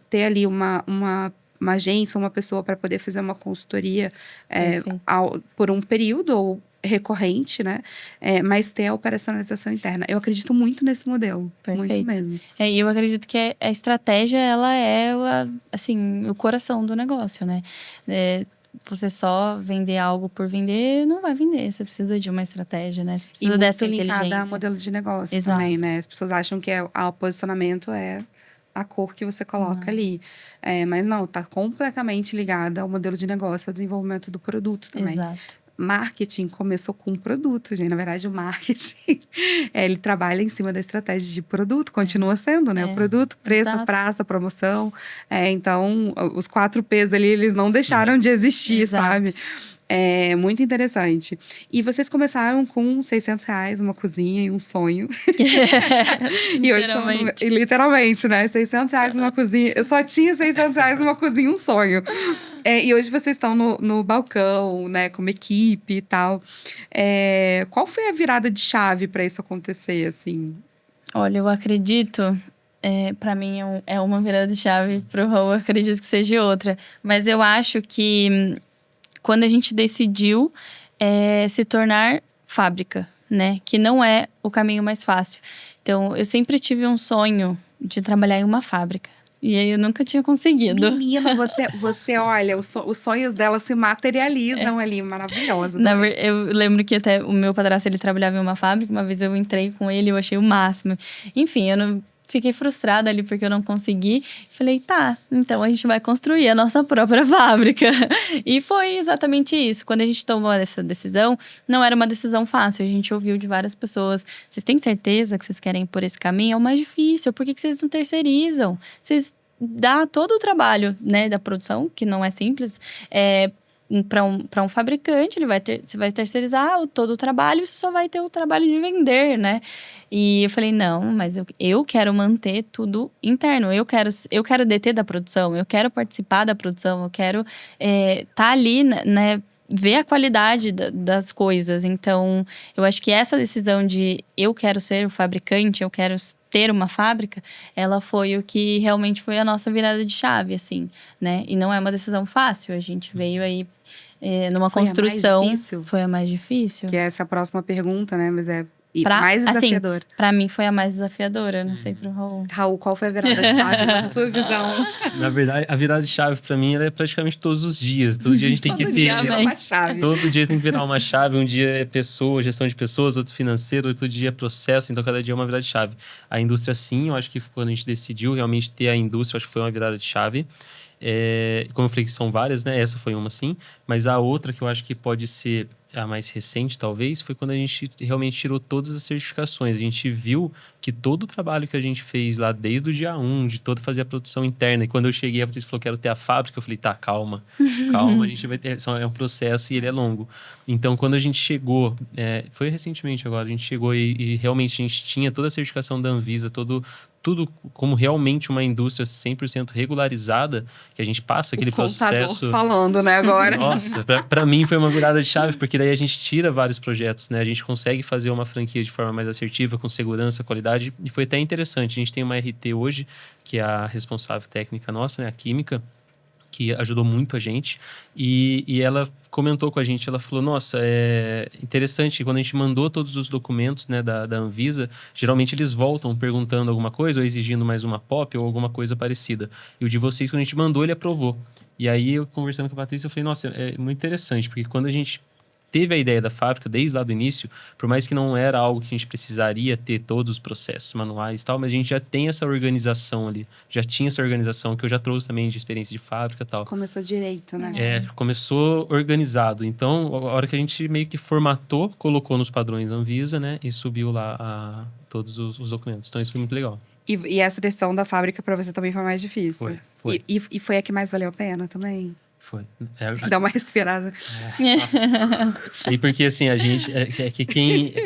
A: ter ali uma agência, uma pessoa para poder fazer uma consultoria por um período ou recorrente, né? Mas ter a operacionalização interna. Eu acredito muito nesse modelo.
D: Perfeito.
A: Muito mesmo.
D: E eu acredito que a estratégia, ela é assim, o coração do negócio, né? Você só vender algo por vender, não vai vender. Você precisa de uma estratégia, né? Você precisa dessa inteligência.
A: E muito ligada a modelo de negócio também, né? As pessoas acham que o posicionamento é a cor que você coloca ali. Mas não, tá completamente ligada ao modelo de negócio, ao desenvolvimento do produto também.
D: Exato.
A: Marketing começou com um produto, gente. Na verdade, o marketing, ele trabalha em cima da estratégia de produto, continua sendo, né? O produto, preço, praça, promoção. Então, os 4 P's ali, eles não deixaram de existir, sabe? É muito interessante. E vocês começaram com R$600, uma cozinha e um sonho. E hoje estão... Literalmente, né? R$600 uma cozinha. Eu só tinha R$600 uma cozinha e um sonho. E hoje vocês estão no balcão, né? Com uma equipe e tal. Qual foi a virada de chave para isso acontecer, assim?
D: Olha, eu acredito para mim é uma virada de chave, pro Raul acredito que seja outra. Mas eu acho que quando a gente decidiu se tornar fábrica, né? Que não é o caminho mais fácil. Então, eu sempre tive um sonho de trabalhar em uma fábrica. E aí eu nunca tinha conseguido.
A: Menina, você olha, os sonhos dela se materializam ali, maravilhosa.
D: Eu lembro que até o meu padrasto, ele trabalhava em uma fábrica. Uma vez eu entrei com ele, eu achei o máximo. Enfim, eu não fiquei frustrada ali porque eu não consegui. Falei, tá, então a gente vai construir a nossa própria fábrica. E foi exatamente isso. Quando a gente tomou essa decisão, não era uma decisão fácil. A gente ouviu de várias pessoas. Vocês têm certeza que vocês querem ir por esse caminho? É o mais difícil. Por que vocês não terceirizam? Vocês dão todo o trabalho, né, da produção, que não é simples, para um fabricante, você vai terceirizar todo o trabalho, você só vai ter o trabalho de vender, né? E eu falei, não, mas eu quero manter tudo interno, eu quero deter da produção, eu quero participar da produção, eu quero tá ali, né, ver a qualidade das coisas. Então, eu acho que essa decisão de eu quero ser o fabricante, eu quero ter uma fábrica, ela foi o que realmente foi a nossa virada de chave, assim, né? E não é uma decisão fácil, a gente veio aí numa construção.
A: A mais difícil?
D: Foi a mais difícil.
A: Que é essa a próxima pergunta, né? Mas mais
D: assim,
A: desafiadora.
D: Pra mim foi a mais desafiadora, não sei pro Raul.
A: Raul, qual foi a virada de chave na sua visão?
E: Na verdade, a virada de chave pra mim ela é praticamente todos os dias. Todo dia a gente tem que ter.
A: Vira uma chave.
E: Todo dia tem que virar uma chave. Um dia é pessoa, gestão de pessoas, outro financeiro, outro dia é processo. Então, cada dia é uma virada de chave. A indústria, sim, eu acho que quando a gente decidiu realmente ter a indústria, eu acho que foi uma virada de chave. Como eu falei que são várias, né? Essa foi uma, sim. Mas a outra que eu acho que pode ser a mais recente, talvez, foi quando a gente realmente tirou todas as certificações. A gente viu que todo o trabalho que a gente fez lá desde o dia 1, de todo fazer a produção interna. E quando eu cheguei, a Patrícia falou, quero ter a fábrica. Eu falei, tá, calma, a gente vai ter... É um processo e ele é longo. Então, quando a gente chegou, foi recentemente agora, a gente chegou e realmente a gente tinha toda a certificação da Anvisa, tudo como realmente uma indústria 100% regularizada, que a gente passa aquele processo...
A: falando, né, agora.
E: Nossa, pra mim foi uma virada de chave, porque daí a gente tira vários projetos, né? A gente consegue fazer uma franquia de forma mais assertiva, com segurança, qualidade, e foi até interessante. A gente tem uma RT hoje, que é a responsável técnica nossa, né? A química, que ajudou muito a gente, e ela comentou com a gente, ela falou, nossa, é interessante, quando a gente mandou todos os documentos, né, da Anvisa, geralmente eles voltam perguntando alguma coisa, ou exigindo mais uma POP, ou alguma coisa parecida. E o de vocês, quando a gente mandou, ele aprovou. E aí, eu conversando com a Patrícia, eu falei, nossa, é muito interessante, porque quando a gente teve a ideia da fábrica desde lá do início, por mais que não era algo que a gente precisaria ter todos os processos manuais e tal, mas a gente já tem essa organização ali, já tinha essa organização que eu já trouxe também de experiência de fábrica e tal.
A: Começou direito, né?
E: Começou organizado. Então, a hora que a gente meio que formatou, colocou nos padrões Anvisa, né, e subiu lá todos os documentos. Então, isso foi muito legal.
A: E essa decisão da fábrica pra você também foi mais difícil?
E: Foi.
A: E foi a que mais valeu a pena também?
E: Foi.
A: Dá uma respirada.
E: Nossa. Sei porque, assim, a gente...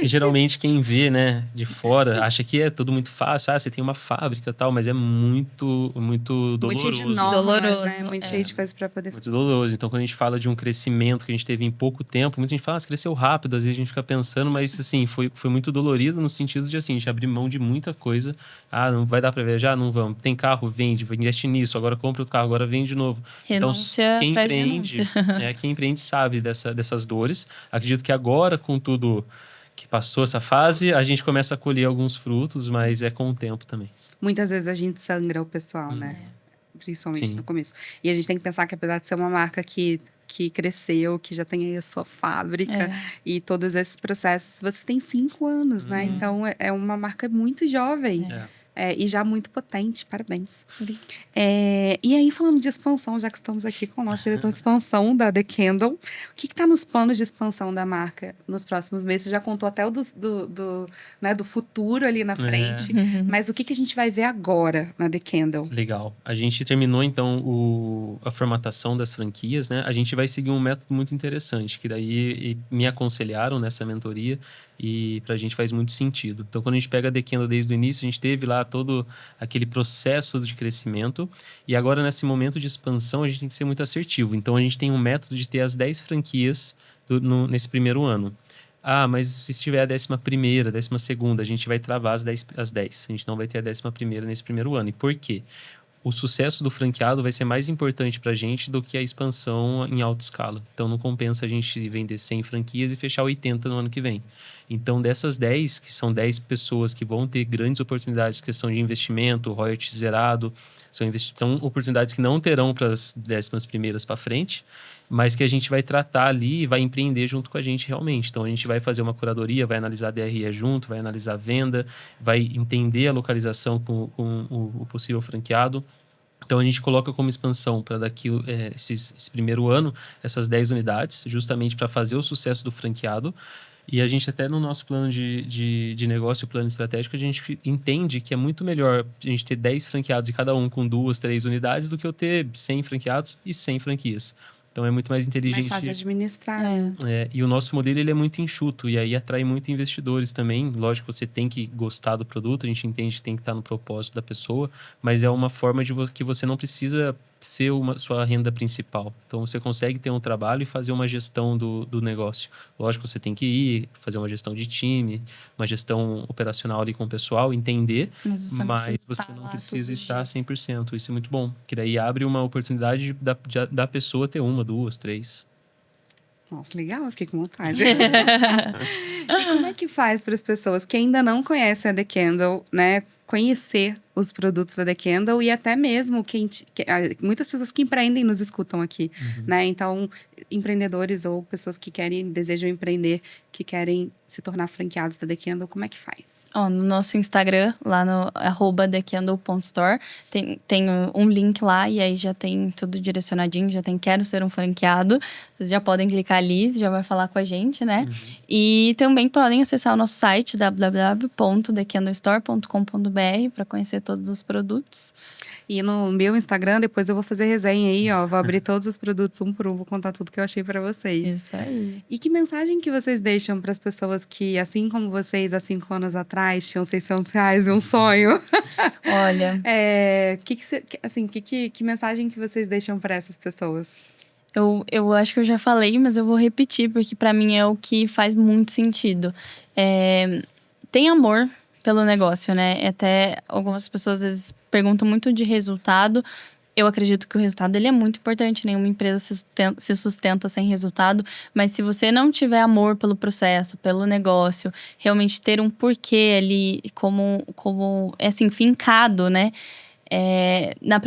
E: geralmente quem vê, né, de fora, acha que é tudo muito fácil. Você tem uma fábrica e tal, mas é muito, muito doloroso.
A: Muito cheio de normas,
D: doloroso,
A: né? Muito cheio de coisas pra poder...
E: Muito doloroso. Então, quando a gente fala de um crescimento que a gente teve em pouco tempo, muita gente fala, cresceu rápido. Às vezes a gente fica pensando, mas, assim, foi muito dolorido no sentido de, assim, a gente abrir mão de muita coisa. Não vai dar pra viajar? Não vamos. Tem carro? Vende. Investe nisso. Agora compra outro carro. Agora vende de novo.
D: Renúncia.
E: Então, quem empreende sabe dessas dores. Acredito que agora, com tudo que passou essa fase, a gente começa a colher alguns frutos, mas é com o tempo também.
A: Muitas vezes a gente sangra o pessoal, né? Principalmente
E: Sim.
A: no começo. E a gente tem que pensar que, apesar de ser uma marca que cresceu, que já tem aí a sua fábrica e todos esses processos, você tem 5 anos, né? Então, é uma marca muito jovem. E já muito potente, parabéns. E aí, falando de expansão, já que estamos aqui com o nosso diretor de expansão da The Candle, o que está nos planos de expansão da marca nos próximos meses? Você já contou até o do futuro ali na frente, mas o que a gente vai ver agora na The Candle?
E: Legal. A gente terminou, então, a formatação das franquias, né? A gente vai seguir um método muito interessante, que daí me aconselharam nessa mentoria, e pra gente faz muito sentido. Então, quando a gente pega a The Candle desde o início, a gente teve lá todo aquele processo de crescimento, e agora, nesse momento de expansão, a gente tem que ser muito assertivo. Então, a gente tem um método de ter as 10 franquias nesse primeiro ano. Ah, mas se estiver a 11ª, 12ª, a gente vai travar as 10. A gente não vai ter a 11ª nesse primeiro ano. E por quê? O sucesso do franqueado vai ser mais importante para a gente do que a expansão em alta escala. Então, não compensa a gente vender 100 franquias e fechar 80 no ano que vem. Então, dessas 10, que são 10 pessoas que vão ter grandes oportunidades, questão de investimento, royalties zerado, são oportunidades que não terão para as 11ª para frente, mas que a gente vai tratar ali e vai empreender junto com a gente realmente. Então, a gente vai fazer uma curadoria, vai analisar a DRE junto, vai analisar a venda, vai entender a localização com o possível franqueado. Então, a gente coloca como expansão para daqui esse primeiro ano, essas 10 unidades, justamente para fazer o sucesso do franqueado. E a gente até no nosso plano de negócio, plano estratégico, a gente entende que é muito melhor a gente ter 10 franqueados e cada um com 2, 3 unidades do que eu ter 100 franqueados e 100 franquias. Então, é muito mais inteligente.
A: Mais fácil de administrar.
E: E o nosso modelo ele é muito enxuto e aí atrai muito investidores também. Lógico, você tem que gostar do produto, a gente entende que tem que estar no propósito da pessoa, mas é uma forma que você não precisa ser sua renda principal. Então, você consegue ter um trabalho e fazer uma gestão do negócio. Lógico, você tem que ir, fazer uma gestão de time, uma gestão operacional ali com o pessoal, entender, mas você não precisa estar 100%. Isso é muito bom, que daí abre uma oportunidade da pessoa ter 1, 2, 3.
A: Nossa, legal, eu fiquei com vontade. E como é que faz para as pessoas que ainda não conhecem a The Candle, né, conhecer os produtos da The Candle e até mesmo muitas pessoas que empreendem nos escutam aqui, né? Então, empreendedores ou pessoas que desejam empreender, que querem se tornar franqueados da The Candle, como é que faz?
D: No nosso Instagram, lá no @thecandle.store, tem um link lá e aí já tem tudo direcionadinho, já tem quero ser um franqueado. Vocês já podem clicar ali, já vai falar com a gente, né? E também podem acessar o nosso site www.thecandlestore.com.br para conhecer todos os produtos.
A: E no meu Instagram, depois eu vou fazer resenha aí, ó. Vou abrir todos os produtos um por um, vou contar tudo que eu achei para vocês.
D: Isso aí.
A: E que mensagem que vocês deixam para as pessoas que, assim como vocês, há 5 anos atrás, tinham R$600 e um sonho?
D: Olha...
A: que mensagem que vocês deixam para essas pessoas?
D: Eu acho que eu já falei, mas eu vou repetir, porque para mim é o que faz muito sentido. Tem amor pelo negócio, né? Até algumas pessoas às vezes perguntam muito de resultado. Eu acredito que o resultado ele é muito importante. Nenhuma empresa se sustenta sem resultado. Mas se você não tiver amor pelo processo, pelo negócio, realmente ter um porquê ali como assim, fincado, né? No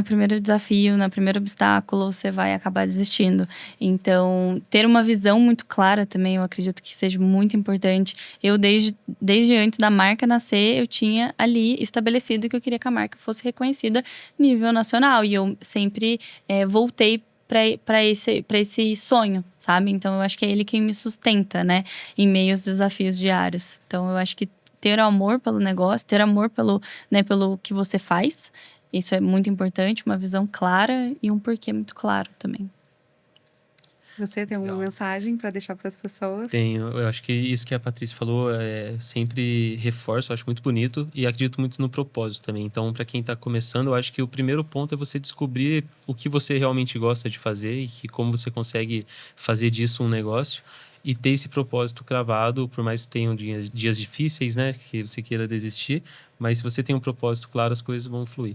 D: primeiro desafio, no primeiro obstáculo, você vai acabar desistindo. Então, ter uma visão muito clara também, eu acredito que seja muito importante. Eu, desde antes da marca nascer, eu tinha ali estabelecido que eu queria que a marca fosse reconhecida a nível nacional. E eu sempre voltei para esse sonho, sabe? Então, eu acho que é ele quem me sustenta, né? Em meio aos desafios diários. Então, eu acho que ter amor pelo negócio, ter amor pelo que você faz. Isso é muito importante, uma visão clara e um porquê muito claro também.
A: Você tem alguma mensagem para deixar para as pessoas?
E: Tenho. Eu acho que isso que a Patrícia falou sempre reforço, eu acho muito bonito e acredito muito no propósito também. Então, para quem está começando, eu acho que o primeiro ponto é você descobrir o que você realmente gosta de fazer e como você consegue fazer disso um negócio. E ter esse propósito cravado, por mais que tenham dias difíceis, né? Que você queira desistir. Mas se você tem um propósito claro, as coisas vão fluir.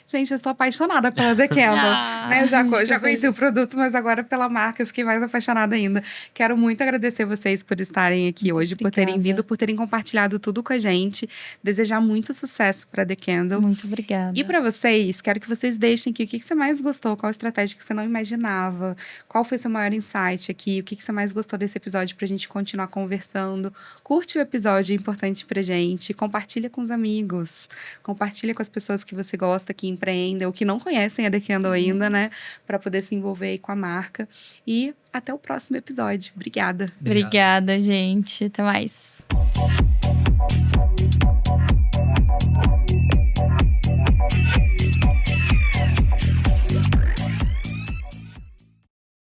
A: Gente, eu estou apaixonada pela The Candle. Eu já conheci o produto, mas agora pela marca eu fiquei mais apaixonada ainda. Quero muito agradecer vocês por estarem aqui hoje, por terem vindo, por terem compartilhado tudo com a gente. Desejar muito sucesso para The Candle.
D: Muito obrigada.
A: E para vocês, quero que vocês deixem aqui o que você mais gostou, qual estratégia que você não imaginava, qual foi seu maior insight aqui, o que você mais gostou desse episódio pra gente continuar conversando. Curte o episódio, é importante pra gente. Compartilha com os amigos. Compartilha com as pessoas que você gosta, que empreendem ou que não conhecem a The Candle ainda, né? Para poder se envolver aí com a marca. E até o próximo episódio. Obrigada.
D: Obrigada, gente. Até mais.